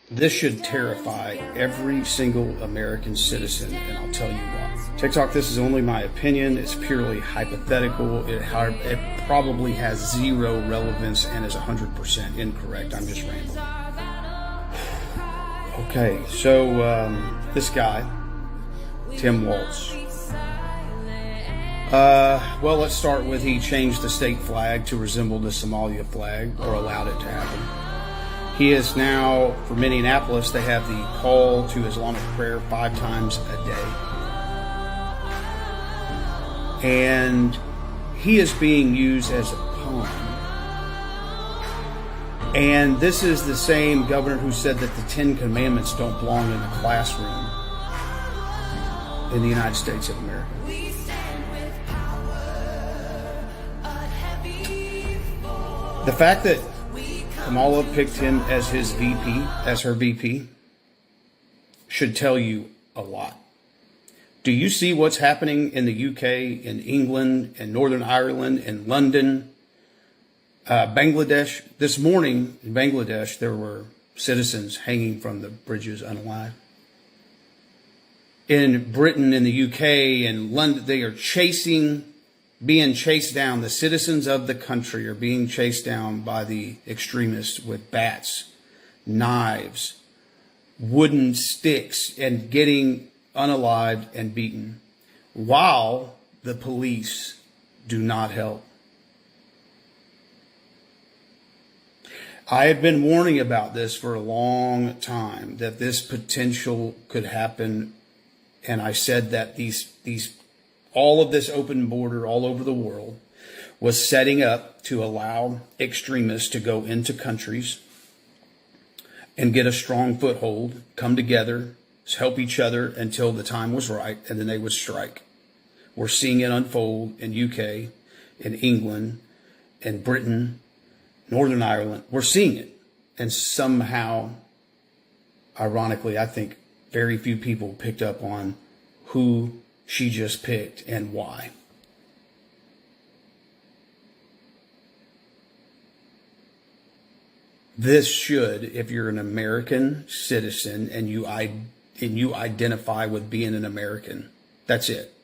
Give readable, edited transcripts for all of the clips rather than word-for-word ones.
This should terrify every single American citizen, and I'll tell you why. TikTok, this is only my opinion. It's purely hypothetical. It probably has zero relevance and is 100% incorrect. I'm just rambling. Okay, so this guy, Tim Walz. Well, let's start with he changed the state flag to resemble the Somalia flag, or allowed it to happen. He is now, for Minneapolis, they have the call to Islamic prayer 5 times a day. And he is being used as a pawn. And this is the same governor who said that the 10 Commandments don't belong in the classroom in the United States of America. The fact that Kamala picked him as his VP, as her VP, should tell you a lot. Do you see what's happening in the UK, in England, in Northern Ireland, in London, Bangladesh? This morning in Bangladesh, there were citizens hanging from the bridges unalive. In Britain, in the UK, in London, they are being chased down. The citizens of the country are being chased down by the extremists with bats, knives, wooden sticks, and getting unalived and beaten, while the police do not help. I have been warning about this for a long time, that this potential could happen. And I said that all of this open border all over the world was setting up to allow extremists to go into countries and get a strong foothold, come together, help each other until the time was right, and then they would strike. We're seeing it unfold in UK, in England, in Britain, Northern Ireland. We're seeing it. And somehow, ironically, I think very few people picked up on who she just picked and why. This should, if you're an American citizen and you identify with being an American, that's it.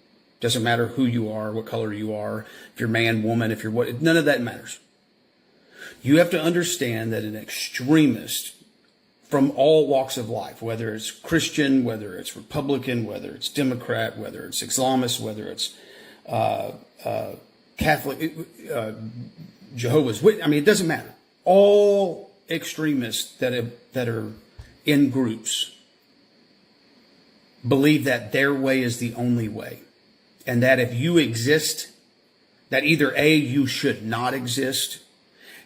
Doesn't matter who you are, what color you are, if you're man, woman, if you're what, none of that matters. You have to understand that an extremist from all walks of life, whether it's Christian, whether it's Republican, whether it's Democrat, whether it's Islamist, whether it's Catholic, Jehovah's Witness, it doesn't matter. All extremists that are in groups believe that their way is the only way, and that if you exist, that either A, you should not exist,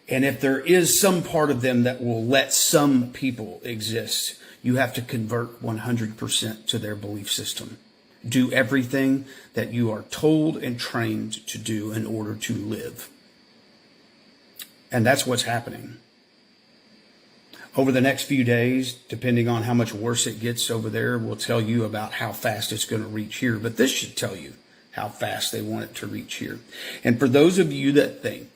and if there is some part of them that will let some people exist, you have to convert 100% to their belief system. Do everything that you are told and trained to do in order to live. And that's what's happening. Over the next few days, depending on how much worse it gets over there, we'll tell you about how fast it's going to reach here. But this should tell you how fast they want it to reach here. And for those of you that think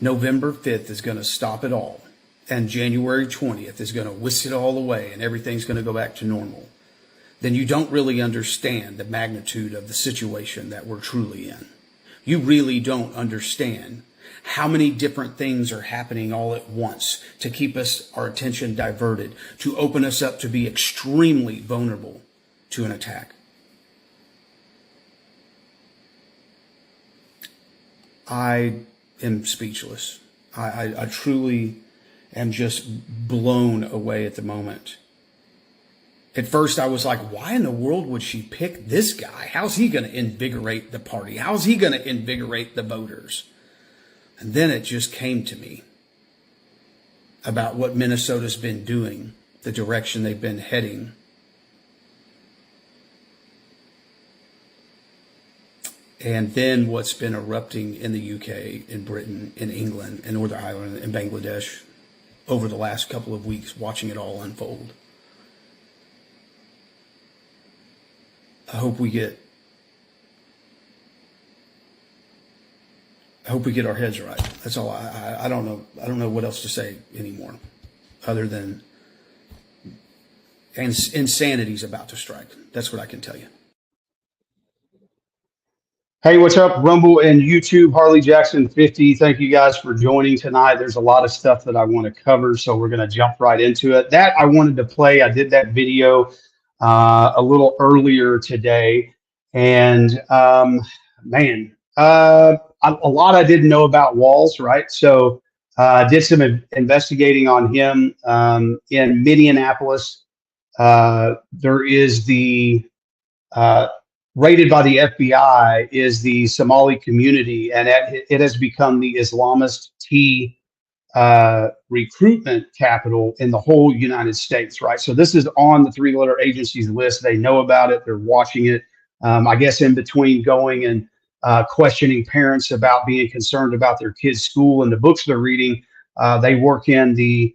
November 5th is going to stop it all, and January 20th is going to whisk it all away and everything's going to go back to normal, then you don't really understand the magnitude of the situation that we're truly in. You really don't understand how many different things are happening all at once to keep our attention diverted, to open us up to be extremely vulnerable to an attack. I am speechless. I truly am just blown away at the moment. At first I was like, why in the world would she pick this guy? How's he going to invigorate the party? How's he going to invigorate the voters? And then it just came to me about what Minnesota's been doing, the direction they've been heading. And then what's been erupting in the UK, in Britain, in England, in Northern Ireland, in Bangladesh over the last couple of weeks, watching it all unfold. I hope we get our heads right. That's all. I don't know what else to say anymore. other than insanity is about to strike. That's what I can tell you. Hey, what's up, Rumble and YouTube, Harley Jackson 50. Thank you guys for joining tonight. There's a lot of stuff that I want to cover, so we're going to jump right into it. That I wanted to play, I did that video a little earlier today, and a lot I didn't know about Walz, right? So I did some investigating on him in Minneapolis. There is the rated by the FBI is the Somali community, and it has become the Islamist recruitment capital in the whole United States, right? So this is on the three-letter agency's list. They know about it. They're watching it. I guess in between going and questioning parents about being concerned about their kids' school and the books they're reading, they work in the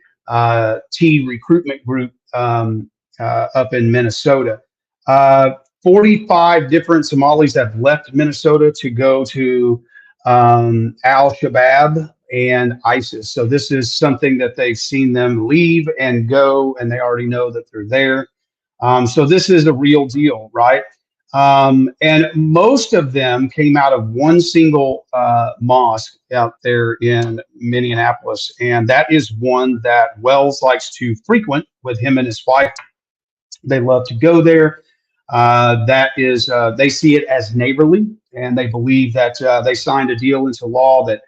T recruitment group up in Minnesota. 45 different Somalis have left Minnesota to go to Al-Shabaab and ISIS. So this is something that they've seen them leave and go, and they already know that they're there. So this is a real deal, right? And most of them came out of one single mosque out there in Minneapolis. And that is one that Wells likes to frequent with him and his wife. They love to go there. That is, they see it as neighborly, and they believe that they signed a deal into law that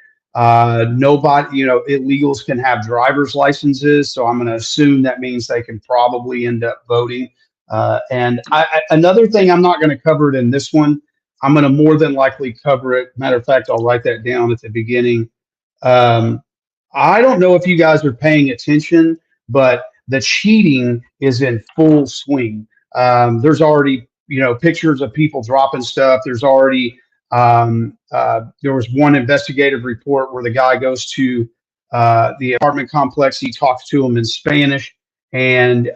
nobody, illegals can have driver's licenses. So I'm going to assume that means they can probably end up voting. And another thing, I'm not going to cover it in this one. I'm going to more than likely cover it. Matter of fact, I'll write that down at the beginning. I don't know if you guys are paying attention, but the cheating is in full swing. There's already, pictures of people dropping stuff. There's already, there was one investigative report where the guy goes to the apartment complex. He talks to him in Spanish, and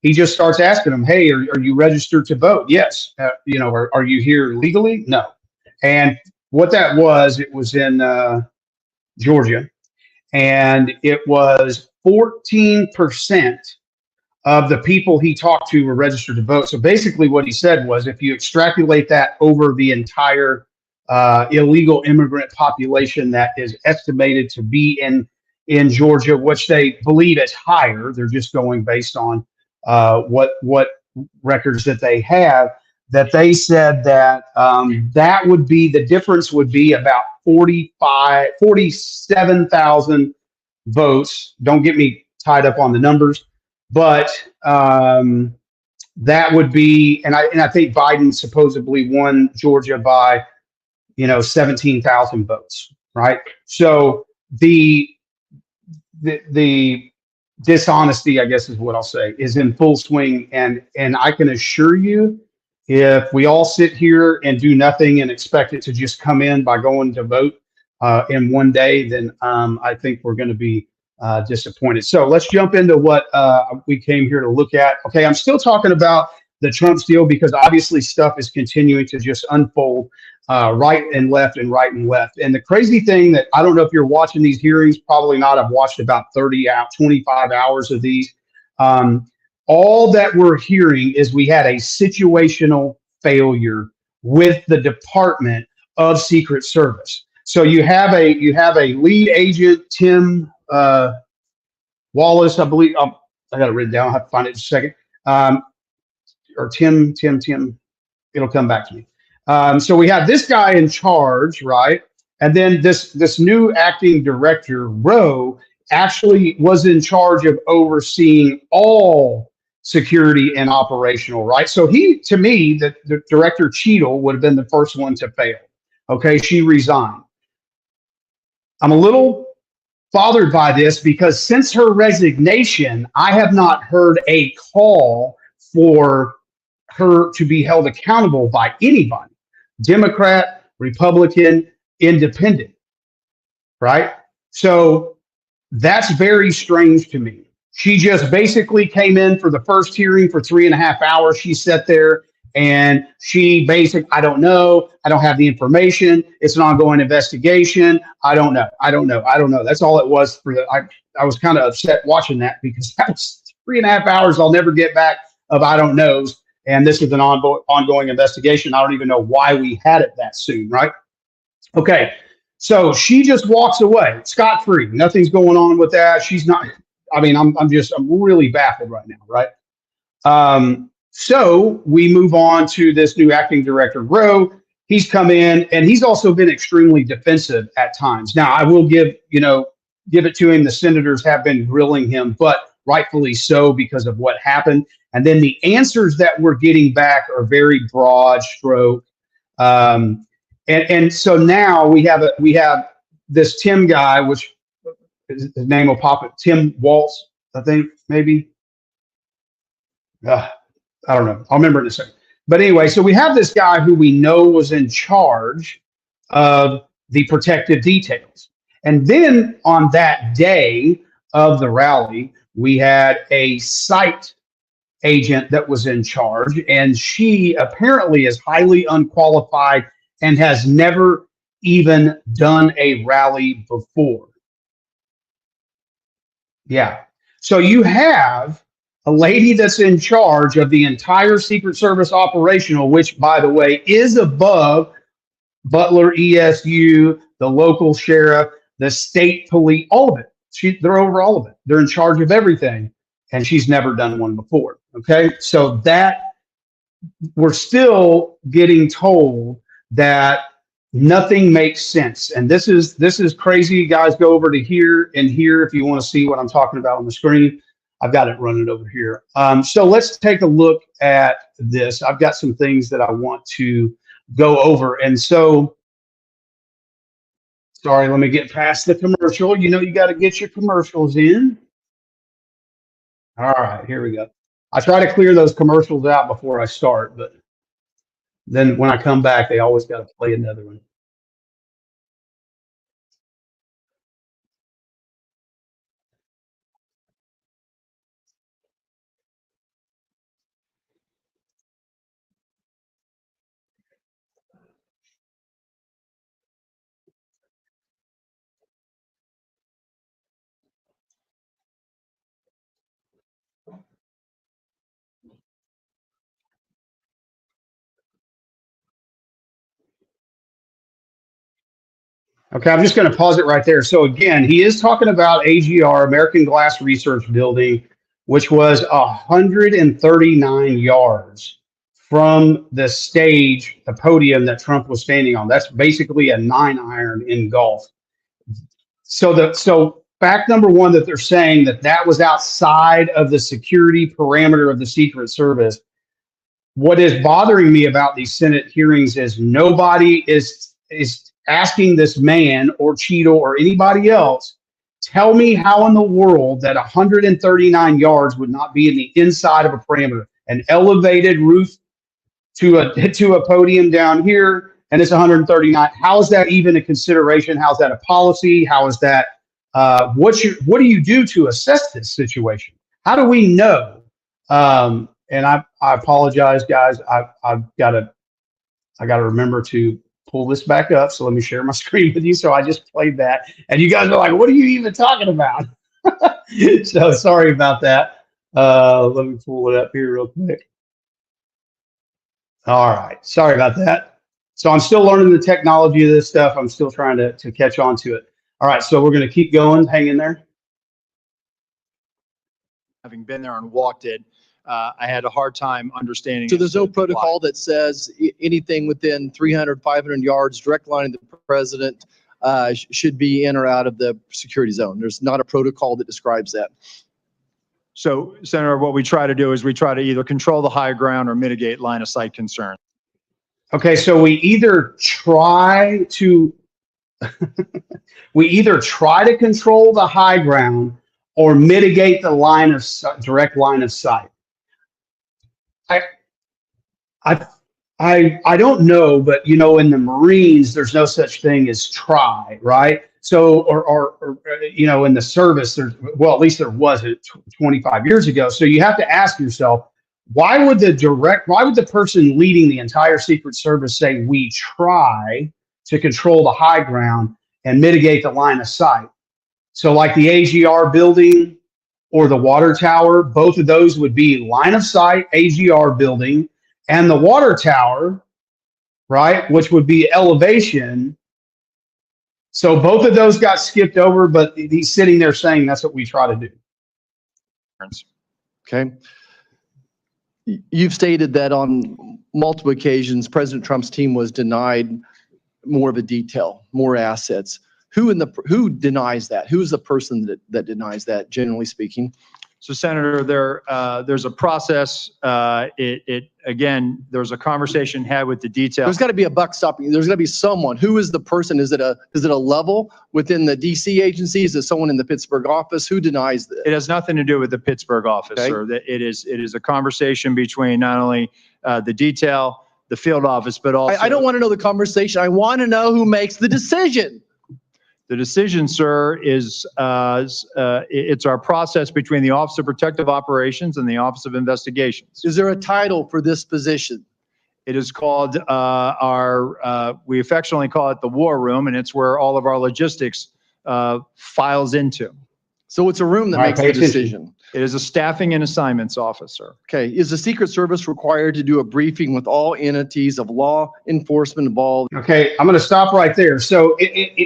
he just starts asking him, "Hey, are you registered to vote?" "Yes." Are you here legally?" "No." And what that was, it was in Georgia, and it was 14% of the people he talked to were registered to vote. So basically what he said was, if you extrapolate that over the entire illegal immigrant population that is estimated to be in Georgia, which they believe is higher, they're just going based on what records that they have, that they said that that would be, the difference would be about 47,000 votes. Don't get me tied up on the numbers. But that would be, and I think Biden supposedly won Georgia by, 17,000 votes, right? So the dishonesty, I guess is what I'll say, is in full swing, and I can assure you, if we all sit here and do nothing and expect it to just come in by going to vote in one day, then I think we're going to be disappointed. So let's jump into what we came here to look at. Okay, I'm still talking about the Trump deal because obviously stuff is continuing to just unfold right and left and right and left. And the crazy thing that, I don't know if you're watching these hearings, probably not. I've watched about 25 hours of these. All that we're hearing is we had a situational failure with the Department of Secret Service. So you have a lead agent, Tim Wallace, I believe. I got it written down. I'll have to find it in a second. Or Tim. It'll come back to me. So we have this guy in charge, right? And then this new acting director, Rowe, actually was in charge of overseeing all security and operational, right? So to me, the director Cheadle would have been the first one to fail. Okay, she resigned. I'm a little bothered by this because since her resignation, I have not heard a call for her to be held accountable by anybody, Democrat, Republican, Independent, right? So that's very strange to me. She just basically came in for the first hearing for 3.5 hours. She sat there and I don't know. I don't have the information. It's an ongoing investigation. I don't know. That's all it was for I was kind of upset watching that because that was 3.5 hours I'll never get back of I don't knows. And this is an ongoing investigation. I don't even know why we had it that soon, right? Okay, so she just walks away scot-free. Nothing's going on with that. She's not. I mean, I'm really baffled right now, right? So we move on to this new acting director, Rowe. He's come in and he's also been extremely defensive at times. Now, I will give it to him. The senators have been grilling him, but rightfully so because of what happened. And then the answers that we're getting back are very broad stroke. And so now we have this Tim guy, which his name will pop up, Tim Waltz, I think maybe. I don't know. I'll remember it in a second. But anyway, so we have this guy who we know was in charge of the protective details. And then on that day of the rally, we had a site agent that was in charge, and she apparently is highly unqualified and has never even done a rally before. Yeah. So you have a lady that's in charge of the entire Secret Service operational, which, by the way, is above Butler, ESU, the local sheriff, the state police, all of it. They're over all of it. They're in charge of everything, and she's never done one before. Okay, so that we're still getting told that nothing makes sense, and this is crazy. You guys go over to here and here if you want to see what I'm talking about on the screen. I've got it running over here. So let's take a look at this. I've got some things that I want to go over. And so, sorry, let me get past the commercial. You know, you got to get your commercials in. All right, here we go. I try to clear those commercials out before I start, but then when I come back, they always got to play another one. Okay, I'm just going to pause it right there. So again, he is talking about AGR, American Glass Research Building, which was 139 yards from the stage, the podium that Trump was standing on. That's basically a 9-iron in golf. So fact number one, that they're saying that was outside of the security parameter of the Secret Service. What is bothering me about these Senate hearings is nobody is asking this man or Cheeto or anybody else, tell me how in the world that 139 yards would not be in the inside of a parameter, an elevated roof to a podium down here, and it's 139. How is that even a consideration? How is that a policy? How is that? What do you do to assess this situation? How do we know? And I apologize, guys. I gotta remember to pull this back up. So let me share my screen with you. So I just played that, and you guys are like, "What are you even talking about?" So sorry about that. Let me pull it up here real quick. All right, sorry about that. So I'm still learning the technology of this stuff. I'm still trying to catch on to it. All right, so we're going to keep going. Hang in there. Having been there and walked it, I had a hard time understanding. So there's no protocol that says anything within 300, 500 yards, direct line to the president should be in or out of the security zone. There's not a protocol that describes that. So, Senator, what we try to do is we try to either control the high ground or mitigate line of sight concerns. Okay, so we either try to control the high ground or mitigate the direct line of sight. I don't know, but you know, in the Marines, there's no such thing as try, right? So, or you know, in the service, at least there wasn't 25 years ago. So you have to ask yourself, why would the person leading the entire Secret Service say we try to control the high ground and mitigate the line of sight? So like the AGR building or the water tower, both of those would be line of sight AGR building, and the water tower, right, which would be elevation. So both of those got skipped over, but he's sitting there saying that's what we try to do. Okay. You've stated that on multiple occasions, President Trump's team was denied more of a detail, more assets. Who denies that? Who is the person that denies that, generally speaking? So, Senator, there's a process. Again, there's a conversation had with the detail. There's got to be a buck stopping. There's got to be someone. Who is the person? Is it a level within the DC agencies? Is it someone in the Pittsburgh office? Who denies this? It has nothing to do with the Pittsburgh office, Okay. sir. It is a conversation between not only the detail, the field office, but also. I don't want to know the conversation. I want to know who makes the decision. The decision, sir, is it's our process between the Office of Protective Operations and the Office of Investigations. Is there a title for this position? It is called we affectionately call it the War Room, and it's where all of our logistics files into. So it's a room that All right, makes pay the attention. decision. It is a staffing and assignments officer. Okay. Is the Secret Service required to do a briefing with all entities of law enforcement involved? Okay, I'm going to stop right there. So,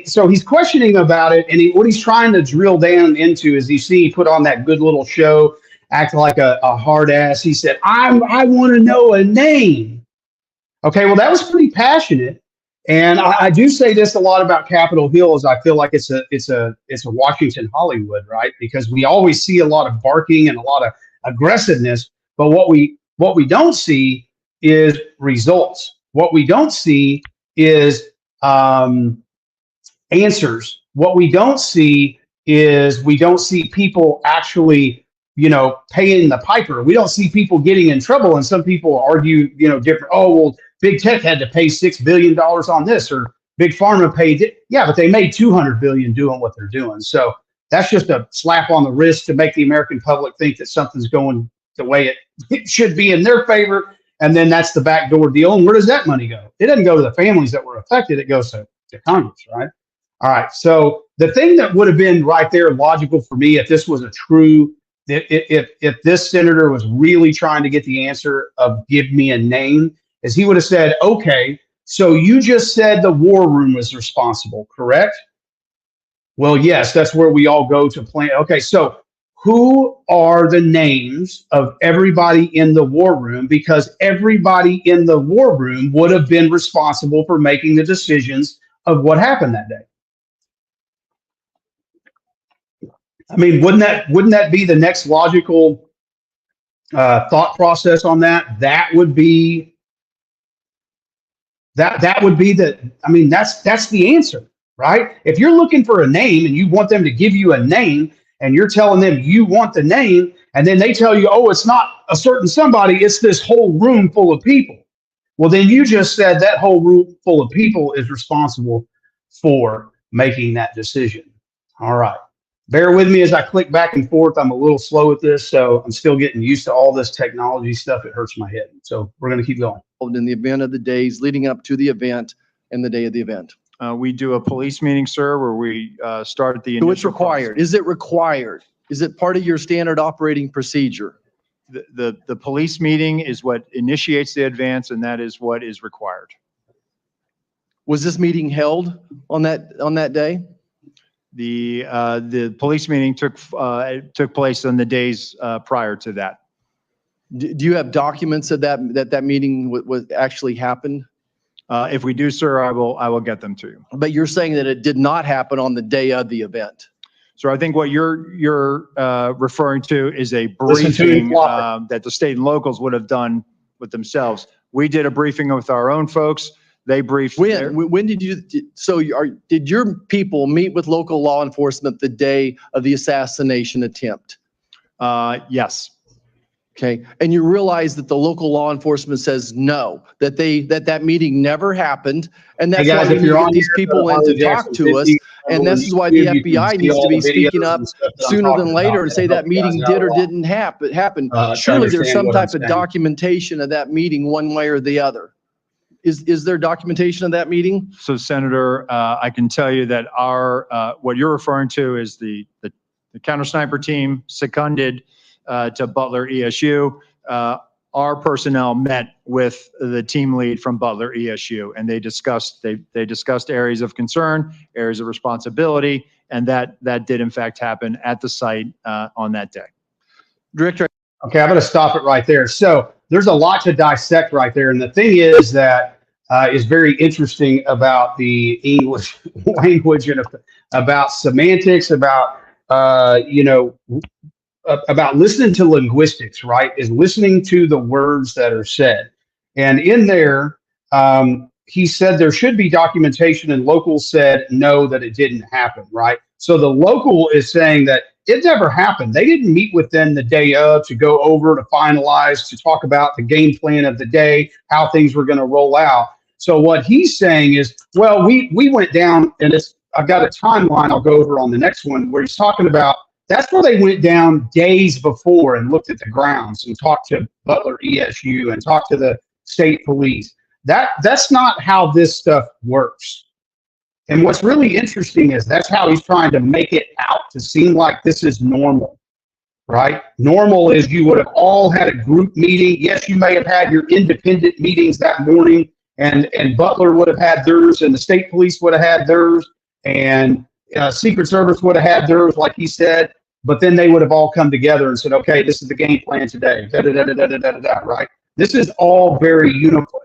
so he's questioning about it, and what he's trying to drill down into is, you see, he put on that good little show, acting like a hard ass. He said, "I want to know a name." Okay, well, that was pretty passionate, and I do say this a lot about Capitol Hill, is I feel like it's a Washington Hollywood, right? Because we always see a lot of barking and a lot of aggressiveness, but what we don't see is results. What we don't see is answers. What we don't see is people actually, paying the piper. We don't see people getting in trouble, and some people argue, different. Oh, well, Big Tech had to pay $6 billion on this, or Big Pharma paid it. Yeah, but they made $200 billion doing what they're doing. So that's just a slap on the wrist to make the American public think that something's going the way it should be in their favor. And then that's the backdoor deal. And where does that money go? It doesn't go to the families that were affected. It goes to Congress, right? All right. So the thing that would have been right there logical for me, if this was a true, if this senator was really trying to get the answer of give me a name, is he would have said, okay, so you just said the War Room was responsible, correct? Well, yes, that's where we all go to plan. Okay, so who are the names of everybody in the War Room? Because everybody in the War Room would have been responsible for making the decisions of what happened that day. I mean, wouldn't that be the next logical thought process on that? That would be that's the answer, right? If you're looking for a name and you want them to give you a name, and you're telling them you want the name, and then they tell you, oh, it's not a certain somebody, it's this whole room full of people. Well, then you just said that whole room full of people is responsible for making that decision. All right. Bear with me as I click back and forth. I'm a little slow at this, so I'm still getting used to all this technology stuff. It hurts my head. So we're going to keep going. In the event of the days leading up to the event and the day of the event. We do a police meeting, sir, where we start at the So initial. it's required. Is it required? Is it part of your standard operating procedure? The police meeting is what initiates the advance, and that is what is required. Was this meeting held on that day? The police meeting took place on the days prior to that. Do you have documents of that meeting was actually happened? If we do, sir, I will get them to you. But you're saying that it did not happen on the day of the event. So I think what you're referring to is a Listen to me, briefing Flopper. that the state and locals would have done with themselves. We did a briefing with our own folks. They briefed. When did you? Did your people meet with local law enforcement the day of the assassination attempt? Yes. Okay, and you realize that the local law enforcement says no, that meeting never happened, and that's Hey guys, why we if need you're to on get these here, people in Harley to talk Jackson to us, 50, and this is why the you can FBI see needs all to be the speaking videos up and stuff that I'm sooner talking than later about and to say help that you meeting guys out did a or lot. didn't happen. To Surely there's understand some what I'm type of saying. documentation of that meeting one way or the other. Is there documentation of that meeting? So Senator, I can tell you that what you're referring to is the counter sniper team seconded to Butler ESU. Our personnel met with the team lead from Butler ESU, and they discussed areas of concern, areas of responsibility, and that did in fact happen at the site on that day. Director, Okay, I'm going to stop it right there. So there's a lot to dissect right there. And the thing is that is very interesting about the English language and about semantics, about, about listening to linguistics, right? Is listening to the words that are said. And in there, he said there should be documentation, and local said no, that it didn't happen, right? So the local is saying that it never happened. They didn't meet with them the day of to go over, to finalize, to talk about the game plan of the day, how things were going to roll out. So what he's saying is, well, we went down, and I've got a timeline I'll go over on the next one where he's talking about that's where they went down days before and looked at the grounds and talked to Butler ESU and talked to the state police. That's not how this stuff works. And what's really interesting is that's how he's trying to make it out to seem like this is normal, right? Normal is you would have all had a group meeting. Yes, you may have had your independent meetings that morning, and Butler would have had theirs, and the state police would have had theirs, and Secret Service would have had theirs, like he said. But then they would have all come together and said, okay, this is the game plan today, right? This is all very uniform.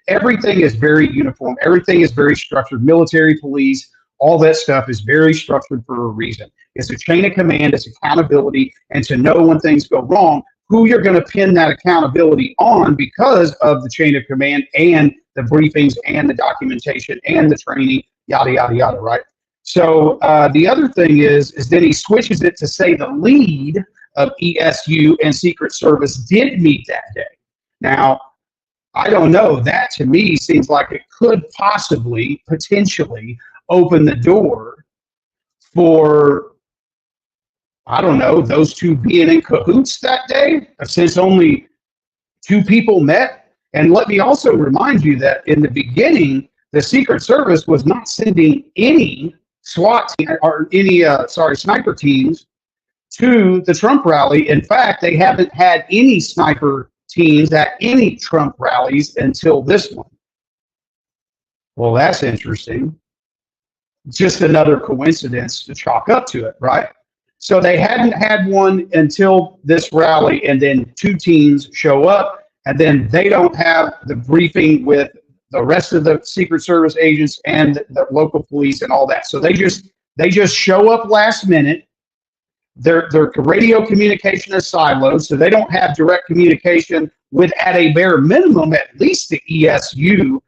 Everything is very uniform. Everything is very structured. Military, police, all that stuff is very structured for a reason. It's a chain of command, it's accountability, and to know when things go wrong, who you're going to pin that accountability on because of the chain of command and the briefings and the documentation and the training, yada, yada, yada, right? So the other thing is then he switches it to say the lead of ESU and Secret Service did meet that day. Now, I don't know. That to me seems like it could possibly, potentially open the door for, I don't know, those two being in cahoots that day, since only two people met. And let me also remind you that in the beginning, the Secret Service was not sending any SWAT team or any, sniper teams to the Trump rally. In fact, they haven't had any sniper teams at any Trump rallies until this one. Well, that's interesting. Just another coincidence to chalk up to it, right? So they hadn't had one until this rally, and then two teams show up, and then they don't have the briefing with the rest of the Secret Service agents and the local police and all that. So they just show up last minute. Their radio communication is siloed, so they don't have direct communication with, at a bare minimum, at least the ESU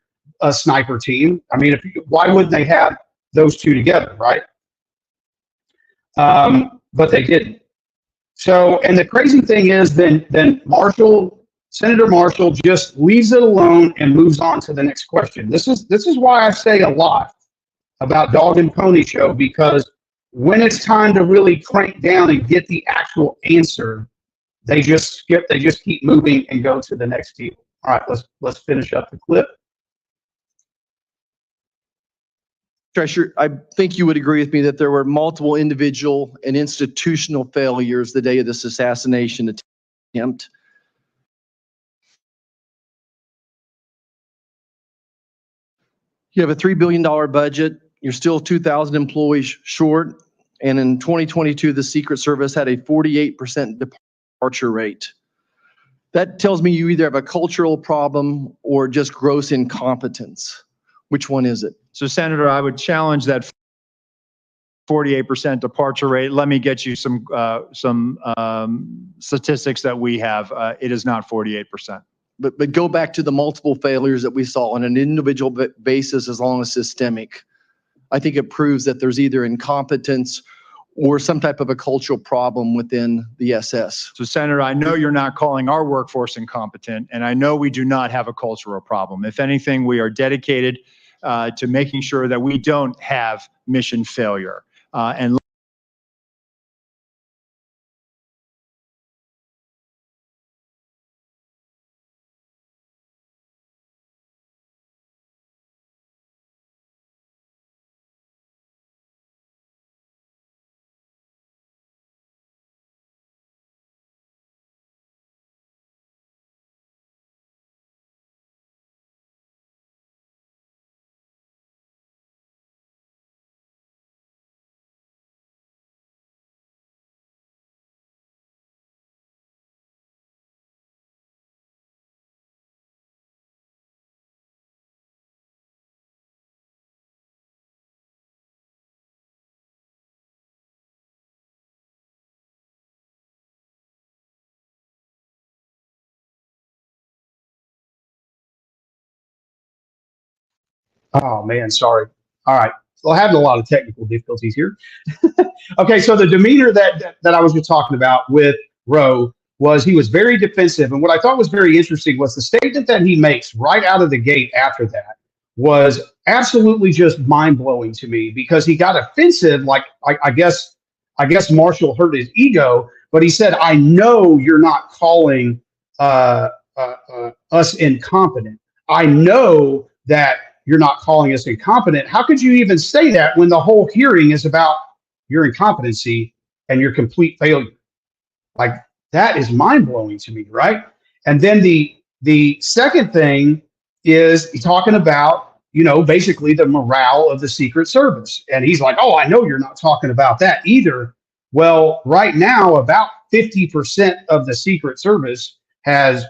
sniper team. I mean, why wouldn't they have those two together, right? But they didn't. So, and the crazy thing is, then Senator Marshall just leaves it alone and moves on to the next question. This is why I say a lot about Dog and Pony Show, because when it's time to really crank down and get the actual answer, they just skip, they just keep moving and go to the next deal. All right, let's finish up the clip. Treasurer, I think you would agree with me that there were multiple individual and institutional failures the day of this assassination attempt. You have a $3 billion budget. You're still 2,000 employees short. And in 2022, the Secret Service had a 48% departure rate. That tells me you either have a cultural problem or just gross incompetence. Which one is it? So Senator, I would challenge that 48% departure rate. Let me get you some statistics that we have. It is not 48%. But go back to the multiple failures that we saw on an individual basis as long as systemic. I think it proves that there's either incompetence or some type of a cultural problem within the SS. So Senator, I know you're not calling our workforce incompetent, and I know we do not have a cultural problem. If anything, we are dedicated to making sure that we don't have mission failure. And Oh man, sorry. All right. Well, having a lot of technical difficulties here. Okay, so the demeanor that I was just talking about with Rowe was he was very defensive, and what I thought was very interesting was the statement that he makes right out of the gate after that was absolutely just mind blowing to me because he got offensive. Like I guess Marshall hurt his ego, but he said, "I know you're not calling us incompetent. I know that you're not calling us incompetent. How could you even say that when the whole hearing is about your incompetency and your complete failure?" Like that is mind blowing to me, right? And then the second thing is talking about, basically the morale of the Secret Service. And he's like, "Oh, I know you're not talking about that either." Well, right now, about 50% of the Secret Service has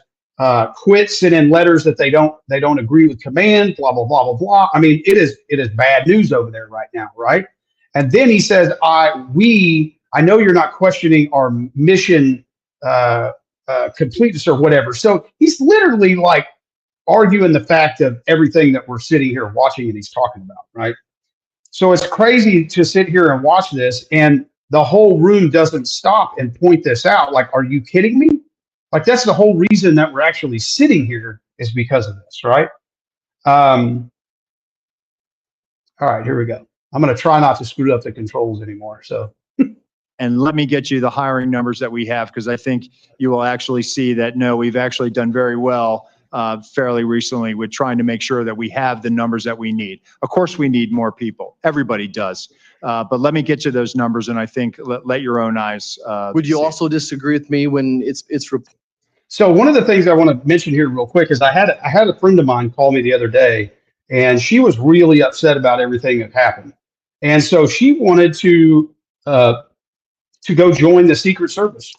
quit, sent in letters that they don't agree with command, blah blah blah blah blah. I mean, it is bad news over there right now, right? And then he says, I know you're not questioning our mission completeness or whatever." So he's literally like arguing the fact of everything that we're sitting here watching and he's talking about, right? So it's crazy to sit here and watch this and the whole room doesn't stop and point this out. Like, are you kidding me? Like, that's the whole reason that we're actually sitting here is because of this, right? All right, here we go. I'm going to try not to screw up the controls anymore. So, And let me get you the hiring numbers that we have, because I think you will actually see that, no, we've actually done very well fairly recently with trying to make sure that we have the numbers that we need. Of course, we need more people. Everybody does. But let me get you those numbers, and I think let your own eyes. Would you see. also disagree with me when it's so one of the things I want to mention here real quick is I had a friend of mine call me the other day, and she was really upset about everything that happened, and so she wanted to go join the Secret Service.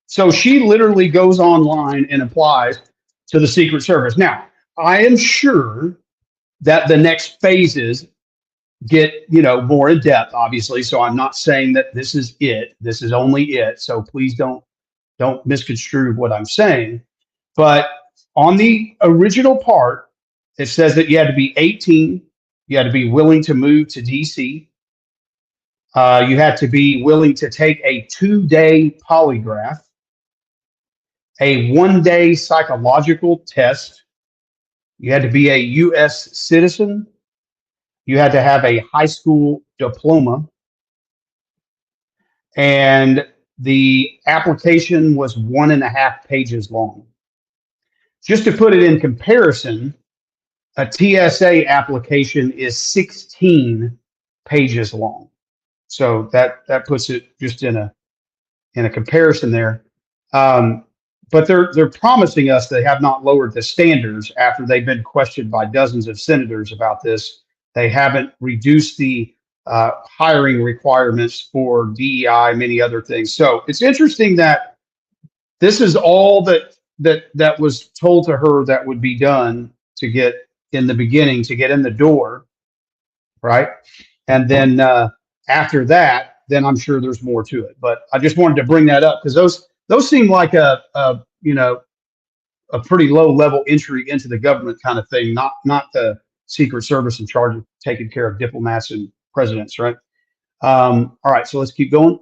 So she literally goes online and applies to the Secret Service. Now, I am sure that the next phases get, more in depth, obviously. So I'm not saying that this is it. This is only it. So please don't misconstrue what I'm saying. But on the original part, it says that you had to be 18. You had to be willing to move to DC. You had to be willing to take a 2-day polygraph, a 1-day psychological test. You had to be a U.S. citizen. You had to have a high school diploma. And the application was 1.5 pages long. Just to put it in comparison, a TSA application is 16 pages long. So that puts it just in a comparison there. But they're promising us they have not lowered the standards after they've been questioned by dozens of senators about this. They haven't reduced the hiring requirements for DEI, many other things. So it's interesting that this is all that was told to her that would be done to get in the beginning, to get in the door, right? And then after that, then I'm sure there's more to it. But I just wanted to bring that up because those seem like a pretty low level entry into the government kind of thing, not the Secret Service in charge of taking care of diplomats and presidents, right? All right, so let's keep going.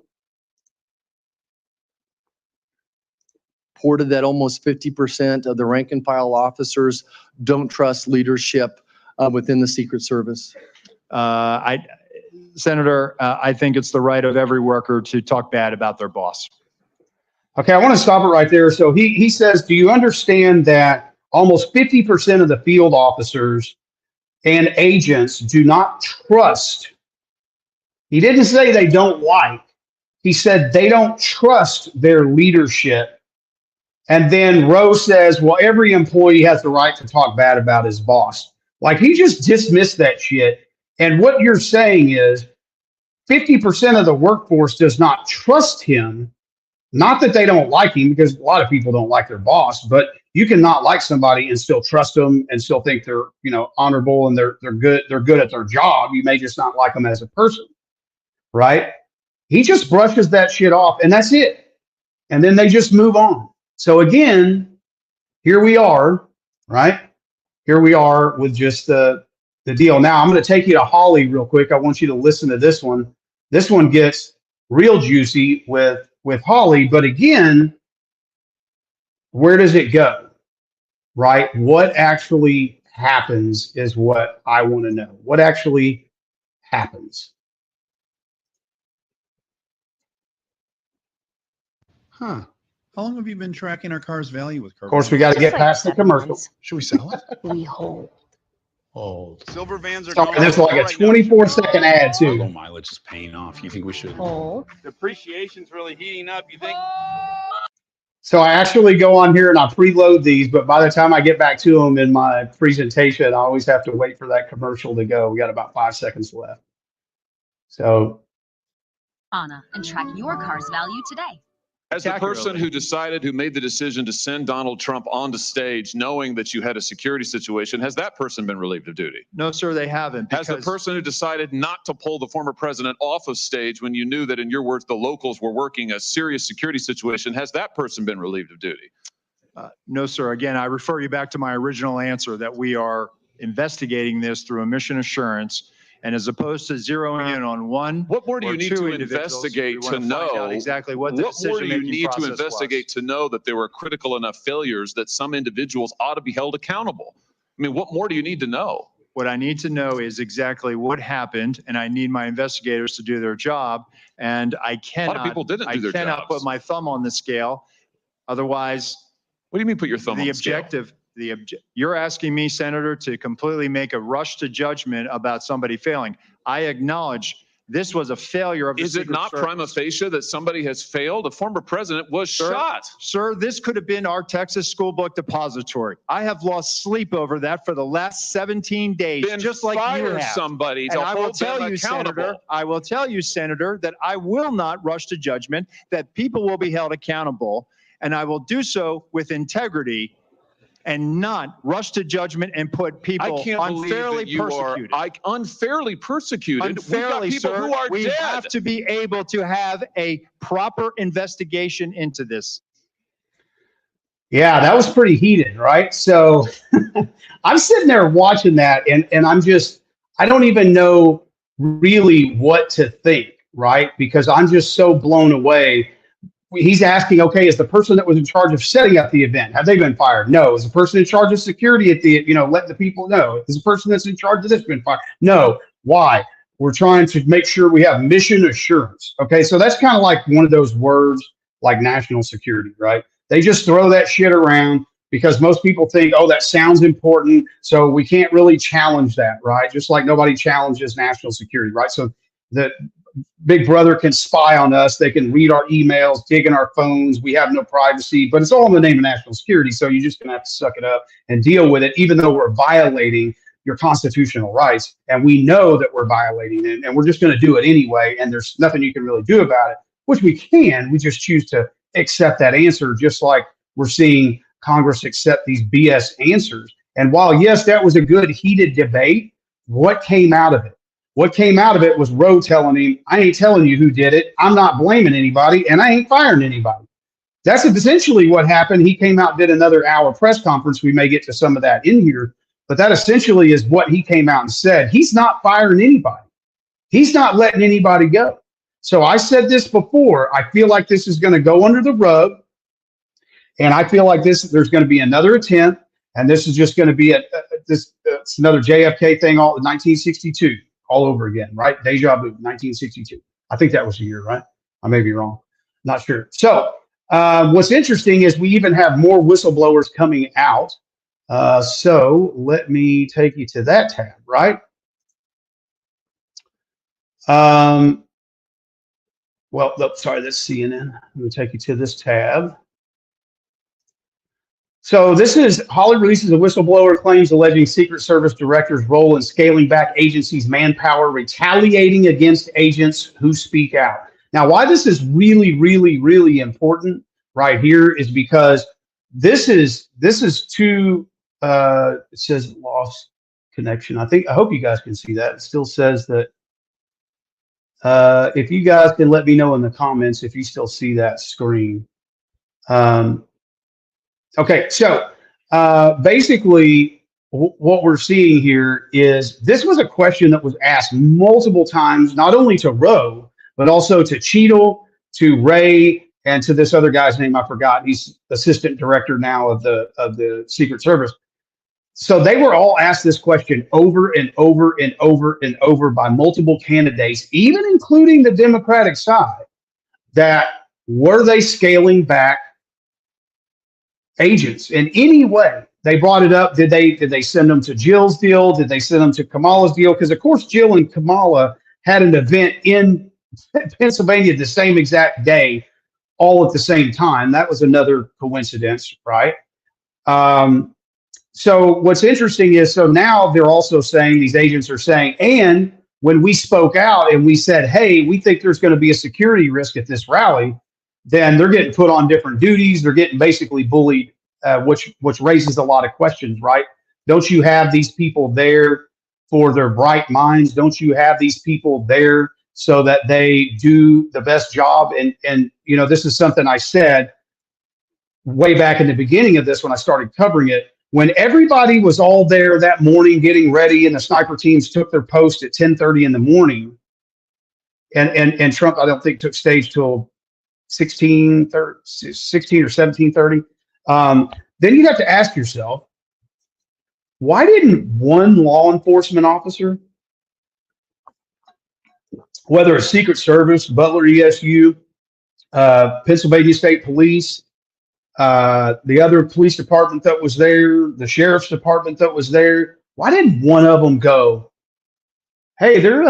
reported that almost 50% of the rank and file officers don't trust leadership within the Secret Service? Senator, I think it's the right of every worker to talk bad about their boss. Okay, I want to stop it right there. So he says, do you understand that almost 50% of the field officers and agents do not trust? He didn't say they don't like. He said they don't trust their leadership. And then Rowe says, well, every employee has the right to talk bad about his boss. Like, he just dismissed that shit. And what you're saying is 50% of the workforce does not trust him. Not that they don't like him, because a lot of people don't like their boss, but you can not like somebody and still trust them and still think they're, honorable and they're good at their job. You may just not like them as a person, right? He just brushes that shit off and that's it. And then they just move on. So again, here we are, right? Here we are with just the the deal. Now I'm going to take you to Holly real quick. I want you to listen to this one. This one gets real juicy with Holly, but again, where does it go? Right? What actually happens is what I want to know. What actually happens? Huh. How long have you been tracking our car's value with Car? Of course, we got to get past the commercial. Should we sell it? We hold. Oh, Silver vans are Sorry, going this is like a right now. 24-second ad low too. mileage is paying off. You think we should? Hold. Depreciation's really heating up. You think? So I actually go on here and I preload these, but by the time I get back to them in my presentation, I always have to wait for that commercial to go. We got about 5 seconds left. So Anna and track your car's value today. As the person who made the decision to send Donald Trump onto stage, knowing that you had a security situation, has that person been relieved of duty? No, sir, they haven't. Has the because- person who decided not to pull the former president off of stage when you knew that, in your words, the locals were working a serious security situation, has that person been relieved of duty? No, sir. Again, I refer you back to my original answer that we are investigating this through a mission assurance. And as opposed to zeroing in on one, What more do or you need two to individuals, investigate we wanna to find out know? exactly what the What more do you decision-making need to process investigate was. to know that there were critical enough failures that some individuals ought to be held accountable? I mean, what more do you need to know? What I need to know is exactly what happened, and I need my investigators to do their job. And I A lot of cannot, people didn't I do their cannot put jobs. my thumb on the scale. Otherwise, What do you mean put your thumb on the the scale? objective, you're asking me, Senator, to completely make a rush to judgment about somebody failing. I acknowledge this was a failure of the Is it Secret not Service. prima facie that somebody has failed? A former president was Sir, shot. Sir, this could have been our Texas school book depository. I have lost sleep over that for the last 17 days, Then just like you fire have. somebody And to I will hold tell them you, Senator, accountable. I will tell you, Senator, that I will not rush to judgment, that people will be held accountable, and I will do so with integrity and not rush to judgment and put people I can't believe unfairly that you are persecuted. unfairly persecuted. Unfairly, We've got people sir, who are we dead. have to be able to have a proper investigation into this. yeah, that was pretty heated, right? So I'm sitting there watching that and I don't even know really what to think, right? Because I'm just so blown away. He's asking, okay, is the person that was in charge of setting up the event, have they been fired? No. Is the person in charge of security at the, let the people know? Is the person that's in charge of this been fired? No. Why? We're trying to make sure we have mission assurance. Okay, so that's kind of like one of those words like national security, right? They just throw that shit around because most people think, oh, that sounds important, so we can't really challenge that, right? Just like nobody challenges national security, right? So the Big Brother can spy on us. They can read our emails, dig in our phones. We have no privacy, but it's all in the name of national security. So you're just going to have to suck it up and deal with it, even though we're violating your constitutional rights. And we know that we're violating it, and we're just going to do it anyway. And there's nothing you can really do about it, which we can. We just choose to accept that answer, just like we're seeing Congress accept these BS answers. And while, yes, that was a good heated debate, what came out of it? What came out of it was Roe telling him, I ain't telling you who did it. I'm not blaming anybody, and I ain't firing anybody. That's essentially what happened. He came out and did another hour press conference. We may get to some of that in here, but that essentially is what he came out and said. He's not firing anybody. He's not letting anybody go. So I said this before. I feel like this is going to go under the rug, and I feel like there's going to be another attempt, and this is just going to be it's another JFK thing, all 1962. All over again, right? Deja vu, 1962. I think that was the year, right? I may be wrong. Not sure. So what's interesting is we even have more whistleblowers coming out. So let me take you to that tab, right? Well, sorry, that's CNN. Let me take you to this tab. So this is Holly releases a whistleblower claims alleging Secret Service director's role in scaling back agency's manpower, retaliating against agents who speak out. Now, why this is really, really, really important right here is because this is to it says lost connection. I hope you guys can see that. It still says that. If you guys can let me know in the comments if you still see that screen. Okay, so basically what we're seeing here is this was a question that was asked multiple times, not only to Rowe, but also to Cheadle, to Ray, and to this other guy's name I forgot. He's assistant director now of the Secret Service. So they were all asked this question over and over and over and over by multiple candidates, even including the Democratic side, that were they scaling back agents in any way? They brought it up. Did they send them to Jill's deal? Did they send them to Kamala's deal? Because of course Jill and Kamala had an event in Pennsylvania the same exact day, all at the same time. That was another coincidence, right? So what's interesting is, so now they're also saying, these agents are saying, and when we spoke out and we said, hey, we think there's going to be a security risk at this rally, then they're getting put on different duties. They're getting basically bullied, which raises a lot of questions, right? Don't you have these people there for their bright minds? Don't you have these people there so that they do the best job? And you know, this is something I said way back in the beginning of this when I started covering it. When everybody was all there that morning getting ready and the sniper teams took their post at 10:30 in the morning, and Trump, I don't think, took stage till 16 or 17:30, then you have to ask yourself, why didn't one law enforcement officer, whether it's Secret Service, Butler ESU, Pennsylvania State Police, the other police department that was there, the sheriff's department that was there, why didn't one of them go, hey, there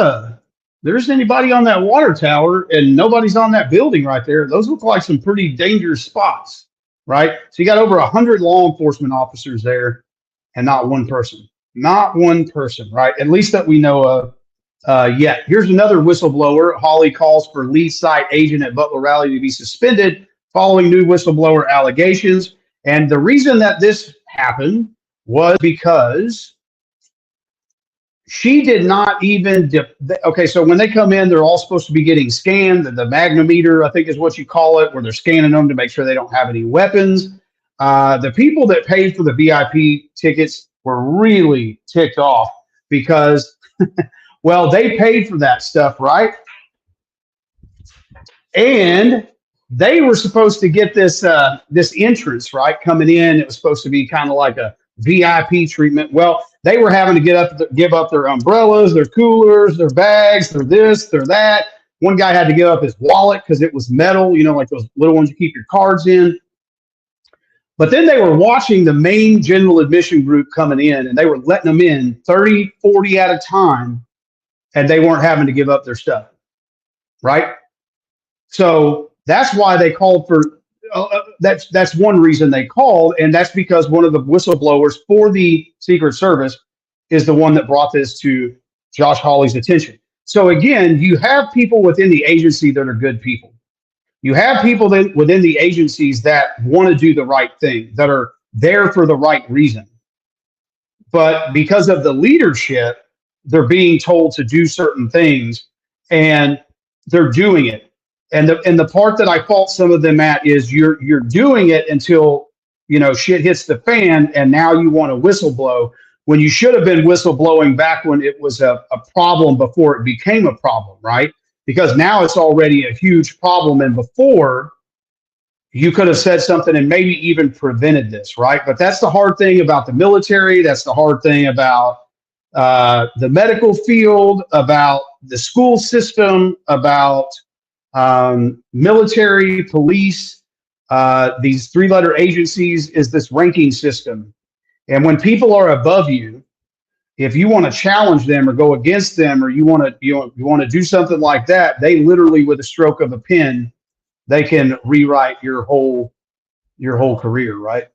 isn't anybody on that water tower and nobody's on that building right there. Those look like some pretty dangerous spots, right? So you got over 100 law enforcement officers there and not one person, right? At least that we know of yet. Here's another whistleblower. Hawley calls for lead site agent at Butler Rally to be suspended following new whistleblower allegations. And the reason that this happened was because she did not even okay, so when they come in, they're all supposed to be getting scanned. The magnometer, I think, is what you call it, where they're scanning them to make sure they don't have any weapons. The people that paid for the VIP tickets were really ticked off because, well, they paid for that stuff, right? And they were supposed to get this this entrance, right, coming in. It was supposed to be kind of like a VIP treatment. Well, they were having to give up their umbrellas, their coolers, their bags, their this, their that. One guy had to give up his wallet because it was metal, you know, like those little ones you keep your cards in. But then they were watching the main general admission group coming in, and they were letting them in 30, 40 at a time, and they weren't having to give up their stuff, right? So that's why they called for, that's one reason they called, and that's because one of the whistleblowers for the Secret Service is the one that brought this to Josh Hawley's attention. So again, you have people within the agency that are good people. You have people that within the agencies that want to do the right thing, that are there for the right reason. But because of the leadership, they're being told to do certain things, and they're doing it. And the part that I fault some of them at is you're doing it until, you know, shit hits the fan, and now you want to whistleblow when you should have been whistleblowing back when it was a problem before it became a problem, right? Because now it's already a huge problem, and before you could have said something and maybe even prevented this, right? But that's the hard thing about the military. That's the hard thing about the medical field, about the school system, about military, police, these three-letter agencies, is this ranking system. And when people are above you, if you want to challenge them or go against them, or you want to do something like that, they literally, with a stroke of a pen, they can rewrite your whole career, right?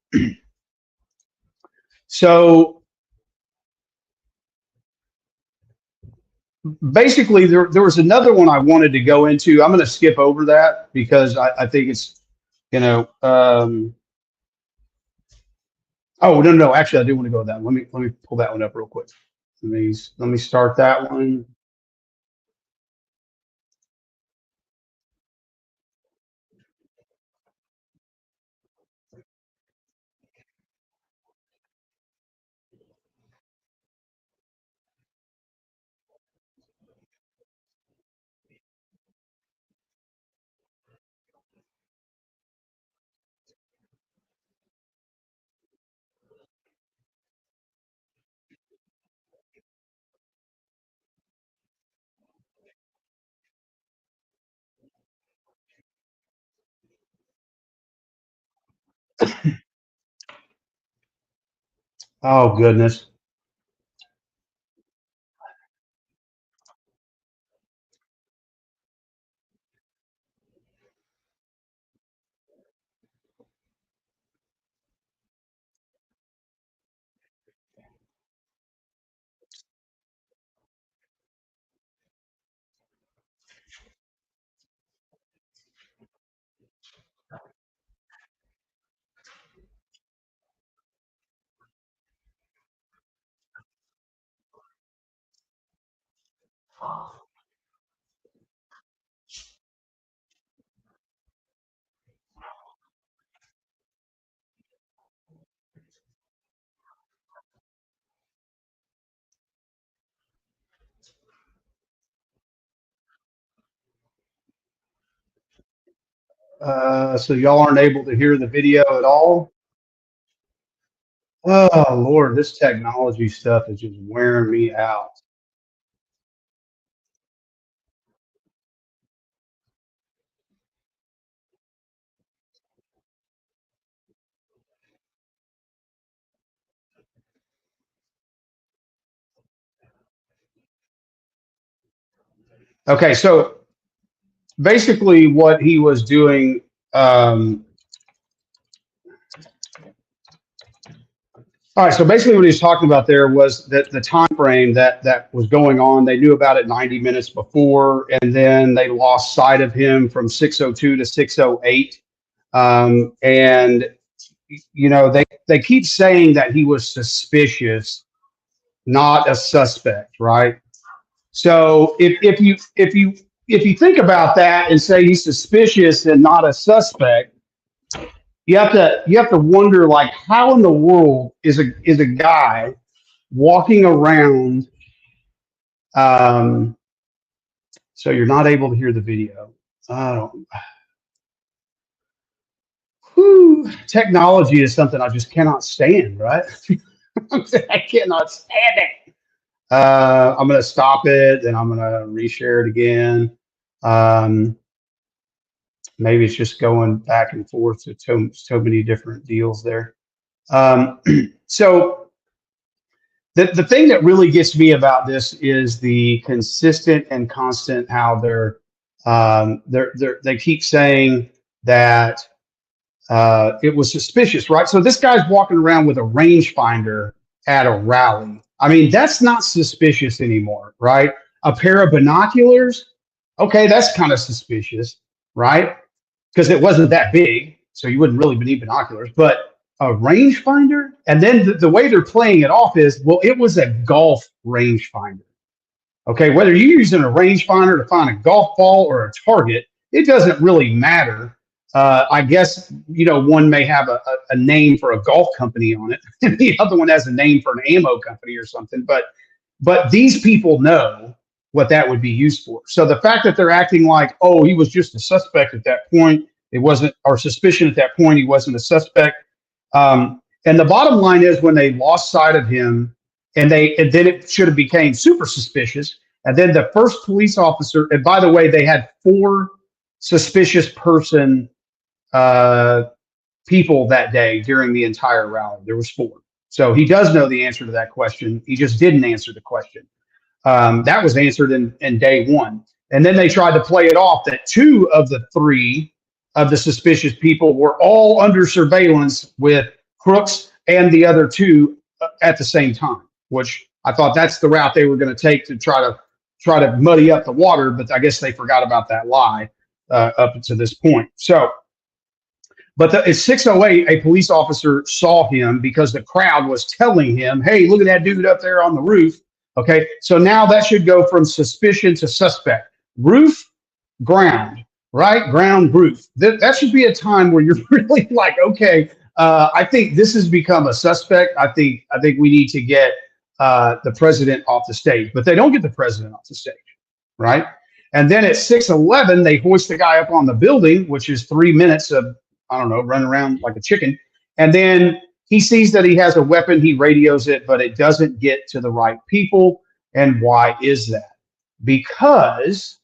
So basically, there was another one I wanted to go into. I'm going to skip over that because I think it's, you know, oh, no, actually, I do want to go to that. Let me pull that one up real quick. Let me start that one. Oh, goodness. So y'all aren't able to hear the video at all? Oh, Lord, this technology stuff is just wearing me out. Okay, so basically what he was doing, all right, so basically what he was talking about there was that the time frame that was going on, they knew about it 90 minutes before, and then they lost sight of him from 6:02 to 6:08. And you know, they keep saying that he was suspicious, not a suspect, right? So if you think about that and say he's suspicious and not a suspect, you have to wonder, like, how in the world is a guy walking around? So you're not able to hear the video. Technology is something I just cannot stand, right? I cannot stand it. I'm going to stop it and I'm going to reshare it again. Maybe it's just going back and forth to so many different deals there. So the thing that really gets me about this is the consistent and constant how they keep saying that it was suspicious, right? So this guy's walking around with a rangefinder at a rally. I mean, that's not suspicious anymore, right? A pair of binoculars, okay, that's kind of suspicious, right? Because it wasn't that big, so you wouldn't really need binoculars. But a rangefinder, and then the way they're playing it off is, well, it was a golf rangefinder. Okay, whether you're using a rangefinder to find a golf ball or a target, it doesn't really matter. I guess, you know, one may have a name for a golf company on it, and the other one has a name for an ammo company or something. But these people know what that would be used for. So the fact that they're acting like, oh, he was just a suspect at that point, it wasn't, or suspicion at that point, he wasn't a suspect. And the bottom line is, when they lost sight of him, and then it should have became super suspicious. And then the first police officer, and by the way, they had 4 suspicious person people that day during the entire rally. There was 4. So he does know the answer to that question. He just didn't answer the question. That was answered in day 1. And then they tried to play it off that 2 of the 3 of the suspicious people were all under surveillance with Crooks and the other 2 at the same time, which I thought that's the route they were going to take to try to muddy up the water. But I guess they forgot about that lie up to this point. So, but at 6:08, a police officer saw him because the crowd was telling him, hey, look at that dude up there on the roof. Okay, so now that should go from suspicion to suspect. Roof, ground, right? Ground, roof. That should be a time where you're really like, okay, I think this has become a suspect. I think we need to get the president off the stage. But they don't get the president off the stage, right? And then at 6:11, they hoist the guy up on the building, which is 3 minutes of, I don't know, running around like a chicken. And then he sees that he has a weapon. He radios it, but it doesn't get to the right people. And why is that? Because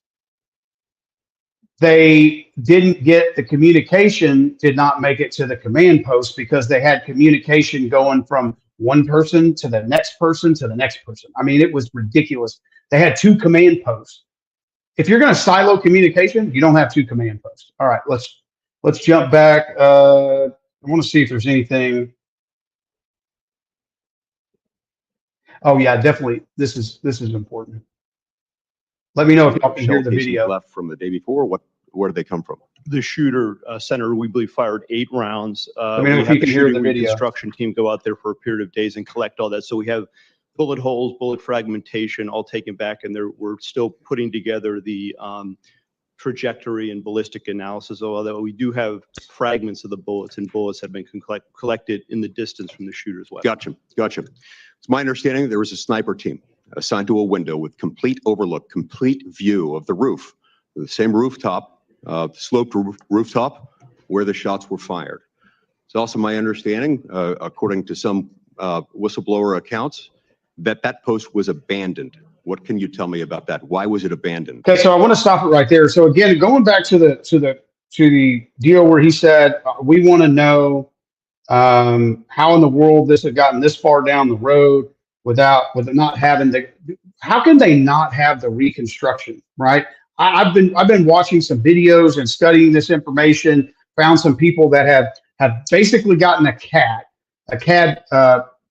they didn't get the communication, did not make it to the command post, because they had communication going from one person to the next person to the next person. I mean, it was ridiculous. They had 2 command posts. If you're going to silo communication, you don't have 2 command posts. All right, let's jump back. I want to see if there's anything. Oh yeah, definitely. This is important. Let me know if y'all can hear the Shell casings video. left from the day before. Where did they come from? The shooter, Senator, we believe fired 8 rounds. Let me know We if had you can hear the shooting video. reconstruction team go out there for a period of days and collect all that. So we have bullet holes, bullet fragmentation, all taken back, and we're still putting together the trajectory and ballistic analysis. Although we do have fragments of the bullets, and bullets have been collected in the distance from the shooter's weapon. Gotcha. It's my understanding there was a sniper team assigned to a window with complete overlook, complete view of the roof, the same rooftop, sloped rooftop where the shots were fired. It's also my understanding, according to some whistleblower accounts, that post was abandoned. What can you tell me about that? Why was it abandoned? Okay, so I want to stop it right there. So again, going back to the deal where he said we want to know how in the world this had gotten this far down the road with it not having the. How can they not have the reconstruction, right? I've been watching some videos and studying this information. Found some people that have basically gotten a CAD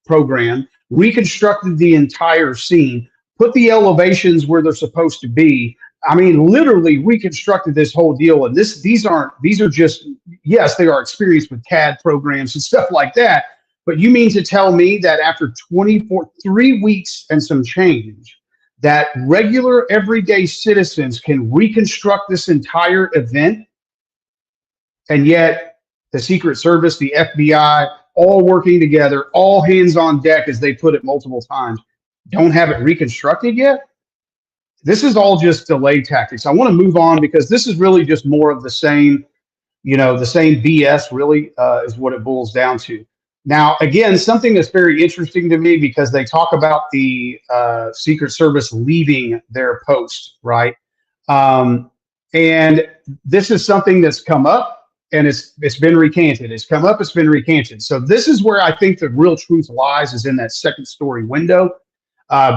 program, reconstructed the entire scene, put the elevations where they're supposed to be. I mean, literally reconstructed this whole deal. And these are just, yes, they are experienced with CAD programs and stuff like that. But you mean to tell me that after 3 weeks and some change, that regular everyday citizens can reconstruct this entire event? And yet the Secret Service, the FBI, all working together, all hands on deck, as they put it multiple times, don't have it reconstructed yet? This is all just delay tactics. I want to move on because this is really just more of the same, the same BS really is what it boils down to. Now, again, something that's very interesting to me because they talk about the Secret Service leaving their post, right? And this is something that's come up and it's been recanted. It's come up, it's been recanted. So this is where I think the real truth lies, is in that second story window.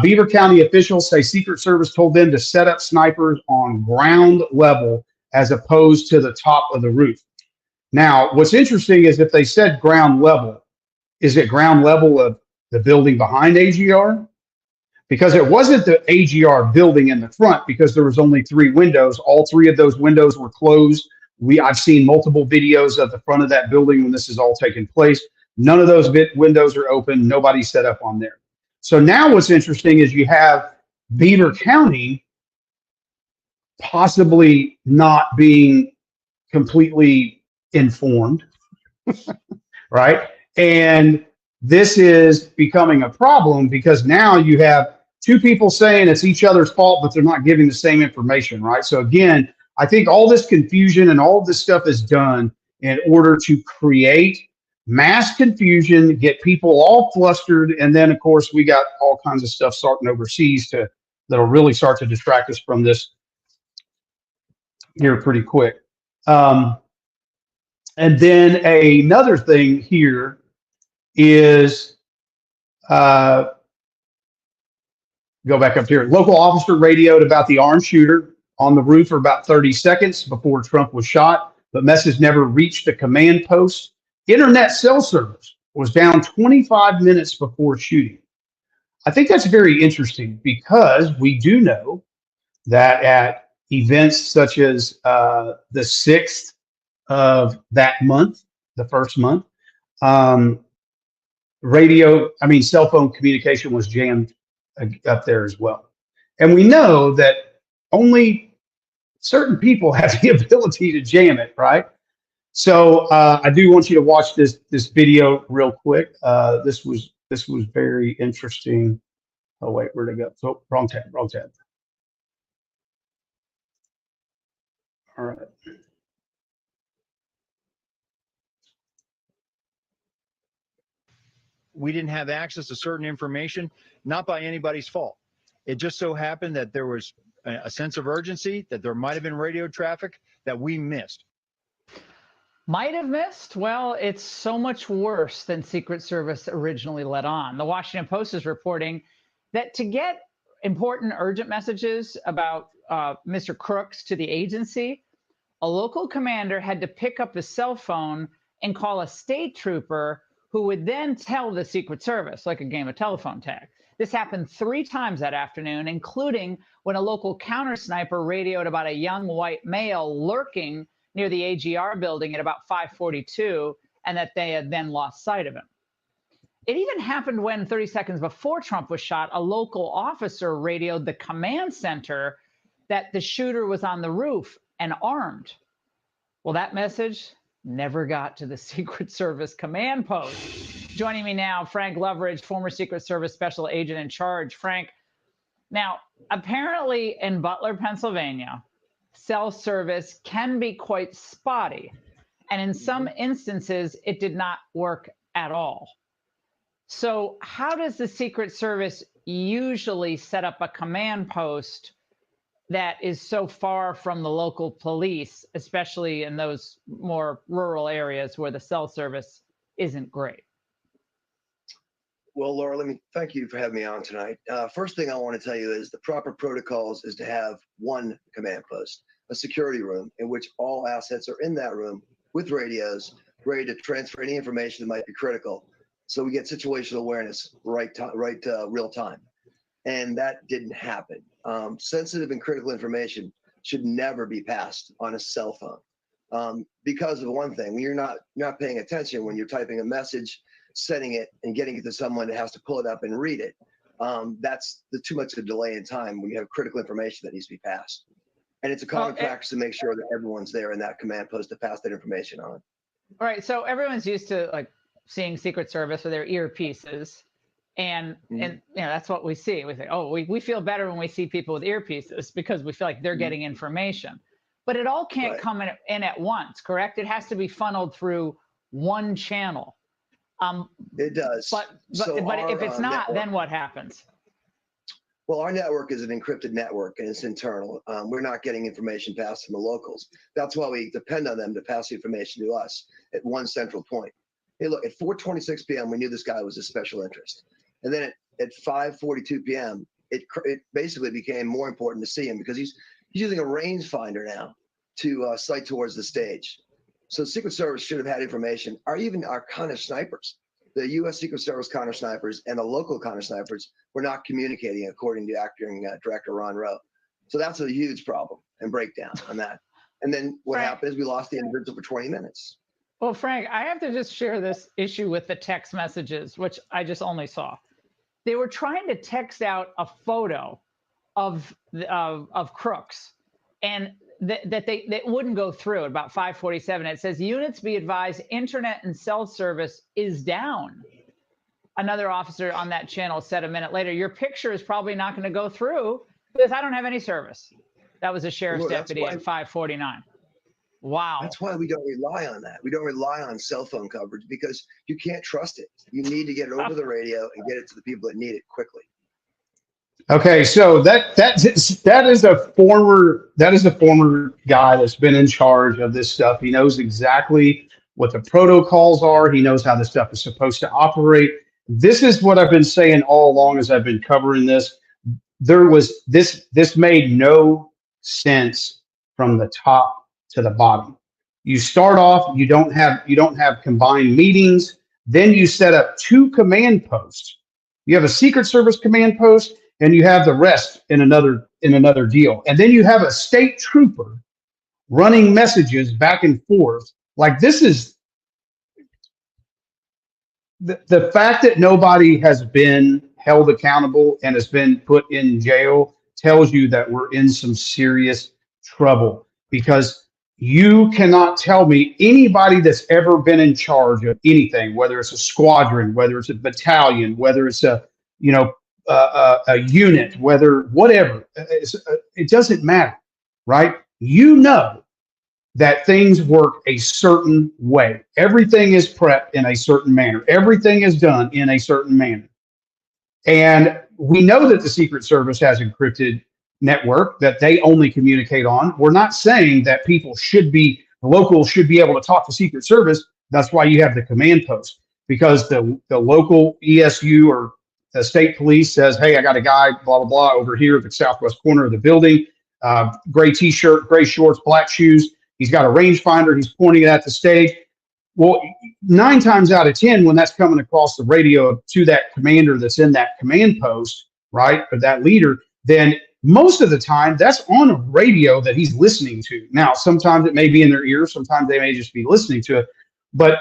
Beaver County officials say Secret Service told them to set up snipers on ground level as opposed to the top of the roof. Now, what's interesting is if they said ground level, is it ground level of the building behind AGR? Because it wasn't the AGR building in the front, because there was only 3 windows. All 3 of those windows were closed. I've seen multiple videos of the front of that building when this is all taking place. None of those windows are open. Nobody's set up on there. So now what's interesting is you have Beaver County possibly not being completely informed, right? And this is becoming a problem because now you have 2 people saying it's each other's fault, but they're not giving the same information, right? So again, I think all this confusion and all of this stuff is done in order to create mass confusion, get people all flustered, and then of course we got all kinds of stuff starting overseas that'll really start to distract us from this here pretty quick. And then another thing here is go back up here. Local officer radioed about the armed shooter on the roof for about 30 seconds before Trump was shot, but message never reached the command post. Internet cell service was down 25 minutes before shooting. I think that's very interesting because we do know that at events such as the 6th of that month, the first month, cell phone communication was jammed up there as well. And we know that only certain people have the ability to jam it, right? So I do want you to watch this video real quick. This was very interesting. Oh wait, where'd it go? So wrong tab. All right. We didn't have access to certain information, not by anybody's fault. It just so happened that there was a sense of urgency, that there might have been radio traffic that we missed. Might have missed. Well, it's so much worse than Secret Service originally let on. The Washington Post is reporting that to get important urgent messages about Mr. Crooks to the agency, a local commander had to pick up the cell phone and call a state trooper who would then tell the Secret Service, like a game of telephone tag. This happened 3 times that afternoon, including when a local counter sniper radioed about a young white male lurking near the AGR building at about 5:42, and that they had then lost sight of him. It even happened when 30 seconds before Trump was shot, a local officer radioed the command center that the shooter was on the roof and armed. Well, that message never got to the Secret Service command post. Joining me now, Frank Loveridge, former Secret Service special agent in charge. Frank, now, apparently in Butler, Pennsylvania, cell service can be quite spotty. And in some instances, it did not work at all. So how does the Secret Service usually set up a command post that is so far from the local police, especially in those more rural areas where the cell service isn't great? Well, Laura, let me thank you for having me on tonight. First thing I want to tell you is the proper protocols is to have one command post, a security room in which all assets are in that room with radios ready to transfer any information that might be critical. So we get situational awareness real time. And that didn't happen. Sensitive and critical information should never be passed on a cell phone. Because of one thing, when you're not paying attention, when you're typing a message, sending it and getting it to someone that has to pull it up and read it, that's too much of a delay in time when you have critical information that needs to be passed. And it's a common practice to make sure that everyone's there in that command post to pass that information on. All right, so everyone's used to like seeing Secret Service with their earpieces, and that's what we see. We say, oh, we feel better when we see people with earpieces because we feel like they're getting information. But it all can't come in at once, correct? It has to be funneled through one channel. It does. But if it's not, then what happens? Well, our network is an encrypted network and it's internal. We're not getting information passed from the locals. That's why we depend on them to pass the information to us at one central point. Hey, look, at 4:26 p.m., we knew this guy was a special interest. And then at 5:42 p.m., it basically became more important to see him because he's using a rangefinder now to sight towards the stage. So Secret Service should have had information, or even our counter snipers. The U.S. Secret Service counter snipers and the local counter snipers were not communicating, according to acting director Ron Rowe. So that's a huge problem and breakdown on that. And then what happened is we lost the individual for 20 minutes. Well, Frank, I have to just share this issue with the text messages, which I just only saw. They were trying to text out a photo of Crooks, and that wouldn't go through at about 5:47. It says, units be advised, internet and cell service is down. Another officer on that channel said a minute later, your picture is probably not going to go through because I don't have any service. That was a sheriff's deputy at 5:49. Wow. That's why we don't rely on that. We don't rely on cell phone coverage because you can't trust it. You need to get it over the radio and get it to the people that need it quickly. Okay, so that is a former guy that's been in charge of this stuff. He knows exactly what the protocols are. He knows how this stuff is supposed to operate. This is what I've been saying all along as I've been covering this. This made no sense from the top to the bottom. You start off, you don't have combined meetings. Then you set up 2 command posts. You have a Secret Service command post, and you have the rest in another deal. And then you have a state trooper running messages back and forth. Like, this is the fact that nobody has been held accountable and has been put in jail tells you that we're in some serious trouble, because you cannot tell me anybody that's ever been in charge of anything, whether it's a squadron, whether it's a battalion, whether it's a unit, whatever, it doesn't matter, right? You know that things work a certain way. Everything is prepped in a certain manner. Everything is done in a certain manner. And we know that the Secret Service has encrypted network that they only communicate on. We're not saying that people should be the local should be able to talk to Secret Service. That's why you have the command post, because the local ESU or the state police says, hey, I got a guy, blah, blah, blah, over here at the southwest corner of the building, gray t-shirt, gray shorts, black shoes. He's got a rangefinder. He's pointing it at the stage. Well, 9 times out of 10, when that's coming across the radio to that commander that's in that command post, right, or that leader, then most of the time that's on a radio that he's listening to. Now, sometimes it may be in their ear. Sometimes they may just be listening to it. But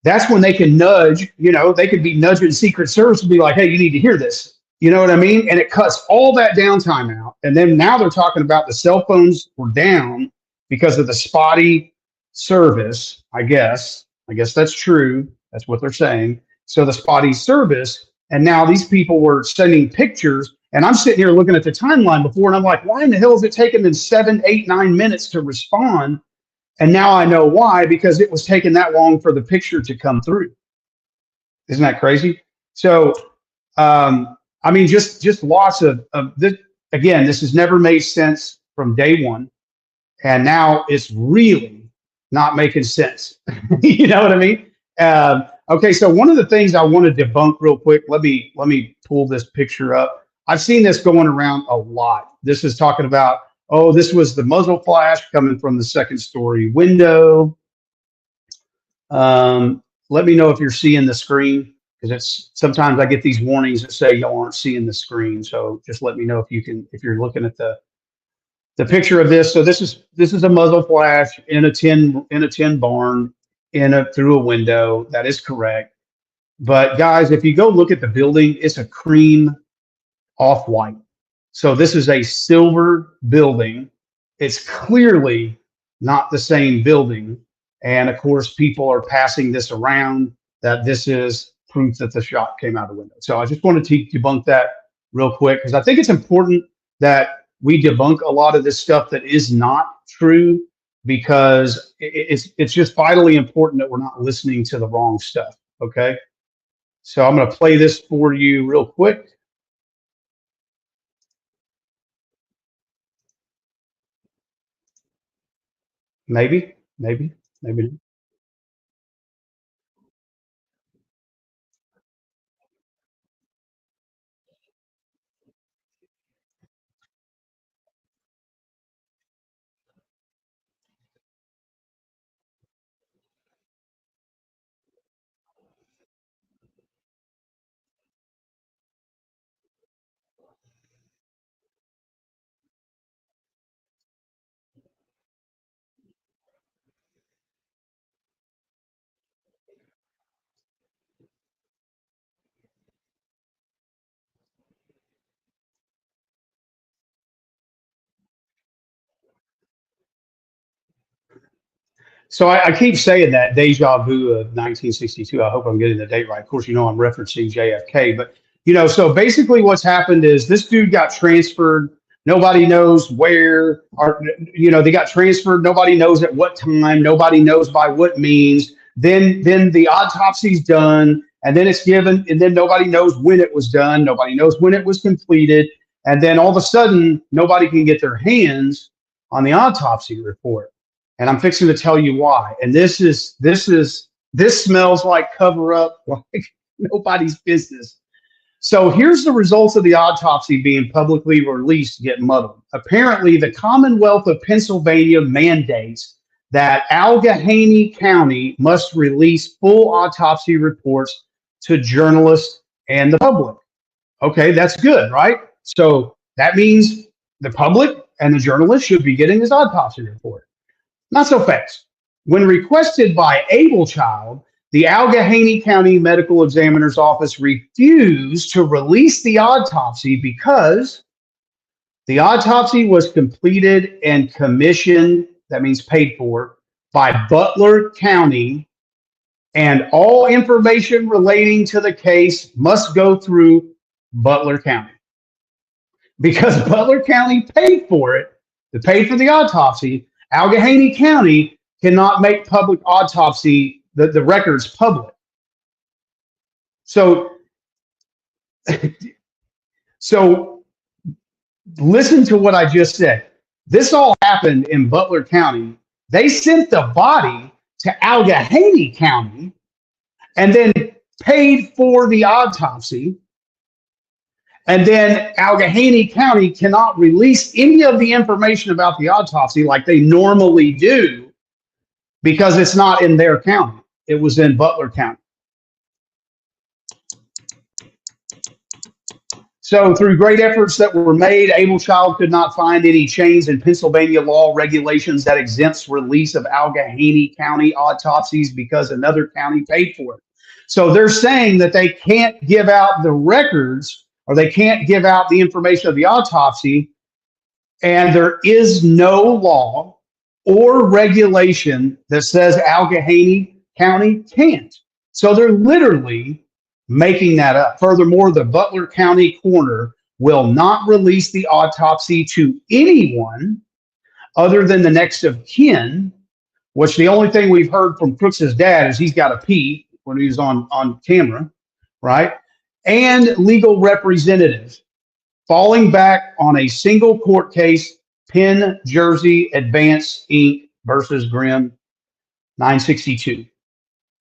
that's when they can nudge, they could be nudging Secret Service and be like, hey, you need to hear this. You know what I mean? And it cuts all that downtime out. And then now they're talking about the cell phones were down because of the spotty service, I guess. I guess that's true. That's what they're saying. So the spotty service, and now these people were sending pictures, and I'm sitting here looking at the timeline before, and I'm like, why in the hell is it taking them 7, 8, 9 minutes to respond? And now I know why, because it was taking that long for the picture to come through. Isn't that crazy? So, I mean, just lots of this. Again, this has never made sense from day one, and now it's really not making sense. You know what I mean? Okay, so one of the things I want to debunk real quick. Let me pull this picture up. I've seen this going around a lot. This is talking about, oh, this was the muzzle flash coming from the second story window. Let me know if you're seeing the screen, because it's sometimes I get these warnings that say y'all aren't seeing the screen. So just let me know if you're looking at the picture of this. So this is a muzzle flash in a tin barn through a window. That is correct. But guys, if you go look at the building, it's a cream off-white. So this is a silver building. It's clearly not the same building. And of course, people are passing this around that this is proof that the shot came out the window. So I just wanted to debunk that real quick, because I think it's important that we debunk a lot of this stuff that is not true, because it's just vitally important that we're not listening to the wrong stuff. Okay. So I'm going to play this for you real quick. Maybe not. So I keep saying that deja vu of 1962. I hope I'm getting the date right. Of course, I'm referencing JFK, but so basically what's happened is this dude got transferred. Nobody knows where, or they got transferred. Nobody knows at what time. Nobody knows by what means. Then the autopsy's done, and then it's given, and then nobody knows when it was done. Nobody knows when it was completed, and then all of a sudden, nobody can get their hands on the autopsy report. And I'm fixing to tell you why. And this smells like cover up, like nobody's business. So here's the results of the autopsy being publicly released get muddled. Apparently, the Commonwealth of Pennsylvania mandates that Allegheny County must release full autopsy reports to journalists and the public. Okay, that's good, right? So that means the public and the journalists should be getting this autopsy report. Not so fast. When requested by Ablechild, the Allegheny County Medical Examiner's Office refused to release the autopsy because the autopsy was completed and commissioned, that means paid for, by Butler County, and all information relating to the case must go through Butler County. Because Butler County paid for it, they paid for the autopsy, Allegheny County cannot make public autopsy, the records public. So listen to what I just said. This all happened in Butler County, They sent the body to Allegheny County and then paid for the autopsy. And then Allegheny County cannot release any of the information about the autopsy like they normally do because it's not in their county. It was in Butler County. So through great efforts that were made, Abelchild could not find any change in Pennsylvania law regulations that exempts release of Allegheny County autopsies because another county paid for it. So they're saying that they can't give out the records or they can't give out the information of the autopsy, and there is no law or regulation that says Allegheny County can't. So they're literally making that up. Furthermore, the Butler County coroner will not release the autopsy to anyone other than the next of kin, which the only thing we've heard from Crooks's dad is he's got to pee when he's on camera, right? And legal representatives, falling back on a single court case, Penn Jersey Advance Inc. versus Grimm 962.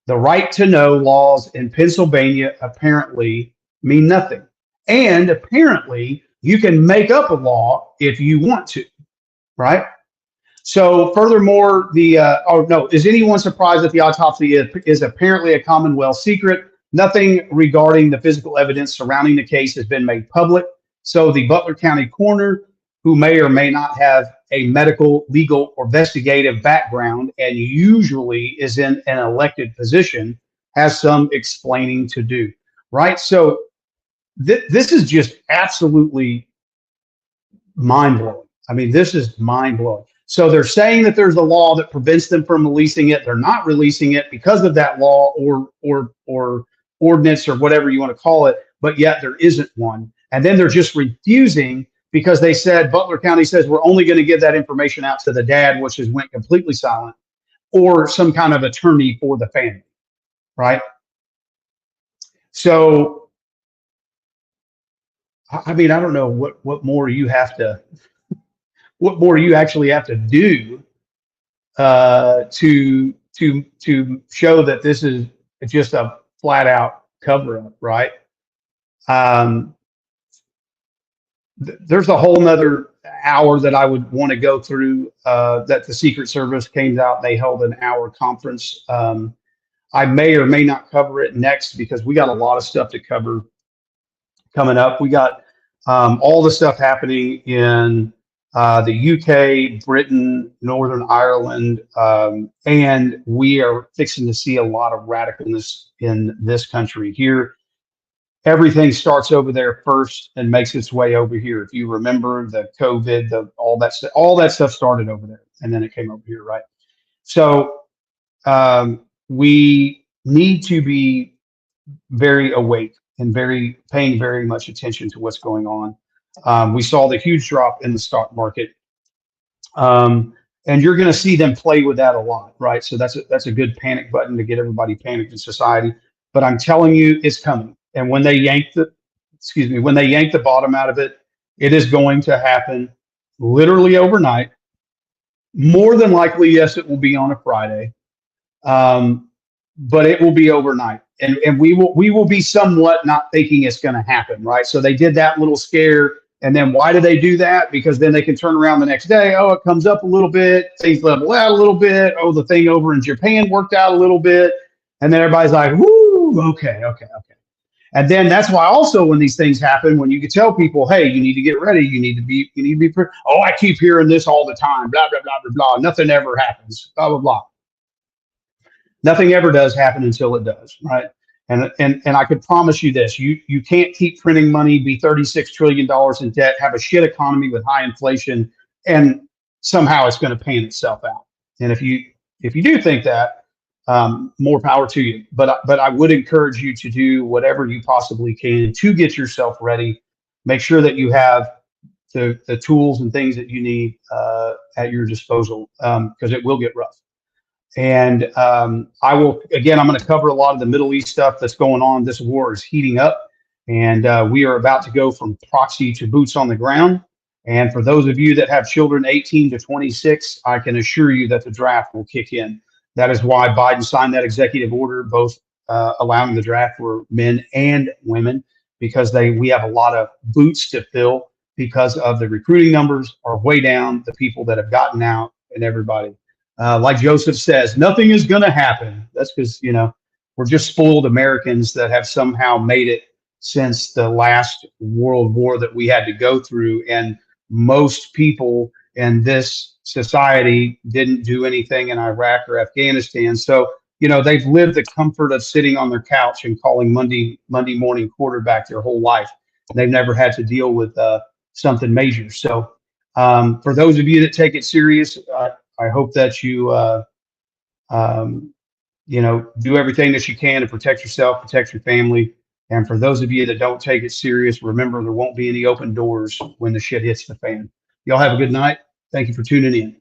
The right to know laws in Pennsylvania apparently mean nothing. And apparently you can make up a law if you want to, right? So furthermore, is anyone surprised that the autopsy is apparently a Commonwealth secret? Nothing regarding the physical evidence surrounding the case has been made public. So the Butler County coroner, who may or may not have a medical, legal, or investigative background and usually is in an elected position, has some explaining to do, right? So this is just absolutely mind-blowing. I mean, this is mind-blowing. So they're saying that there's a law that prevents them from releasing it. They're not releasing it because of that law or ordinance or whatever you want to call it, but yet there isn't one. And then they're just refusing because they said, Butler County says we're only going to give that information out to the dad, which has went completely silent, or some kind of attorney for the family, right? So, I mean, I don't know what more you have to, what more you actually have to do to show that this is just a flat out cover up, right? There's a whole nother hour that I would want to go through that the Secret Service came out. They held an hour conference. I may or may not cover it next because we got a lot of stuff to cover coming up. We got all the stuff happening in the UK, Britain, Northern Ireland, and we are fixing to see a lot of radicalness in this country here. Everything starts over there first and makes its way over here. If you remember the COVID, all that stuff started over there and then it came over here, right? So we need to be very awake and paying very much attention to what's going on. We saw the huge drop in the stock market, and you're going to see them play with that a lot, right? So that's a good panic button to get everybody panicked in society. But I'm telling you, it's coming. And when they yank the bottom out of it, it is going to happen literally overnight. More than likely, yes, it will be on a Friday, but it will be overnight. And we will be somewhat not thinking it's going to happen, right? So they did that little scare. And then why do they do that? Because then they can turn around the next day. Oh, it comes up a little bit. Things level out a little bit. Oh, the thing over in Japan worked out a little bit. And then everybody's like, woo, okay. And then that's why also when these things happen, when you can tell people, hey, you need to get ready. You need to be, oh, I keep hearing this all the time, blah, blah, blah, blah, blah. Nothing ever happens, blah, blah, blah. Nothing ever does happen until it does, right? And I could promise you this, you can't keep printing money, be $36 trillion in debt, have a shit economy with high inflation, and somehow it's going to pan itself out. And if you do think that, more power to you. But I would encourage you to do whatever you possibly can to get yourself ready. Make sure that you have the tools and things that you need at your disposal, because it will get rough. And I'm going to cover a lot of the Middle East stuff that's going on. This war is heating up, and we are about to go from proxy to boots on the ground. And for those of you that have children 18 to 26, I can assure you that the draft will kick in. That is why Biden signed that executive order, both allowing the draft for men and women, because we have a lot of boots to fill because of the recruiting numbers are way down, the people that have gotten out, and everybody. Like Joseph says, nothing is going to happen. That's because, we're just spoiled Americans that have somehow made it since the last World War that we had to go through. And most people in this society didn't do anything in Iraq or Afghanistan. So, they've lived the comfort of sitting on their couch and calling Monday morning quarterback their whole life. They've never had to deal with something major. So for those of you that take it serious, I hope that you, do everything that you can to protect yourself, protect your family. And for those of you that don't take it serious, remember there won't be any open doors when the shit hits the fan. Y'all have a good night. Thank you for tuning in.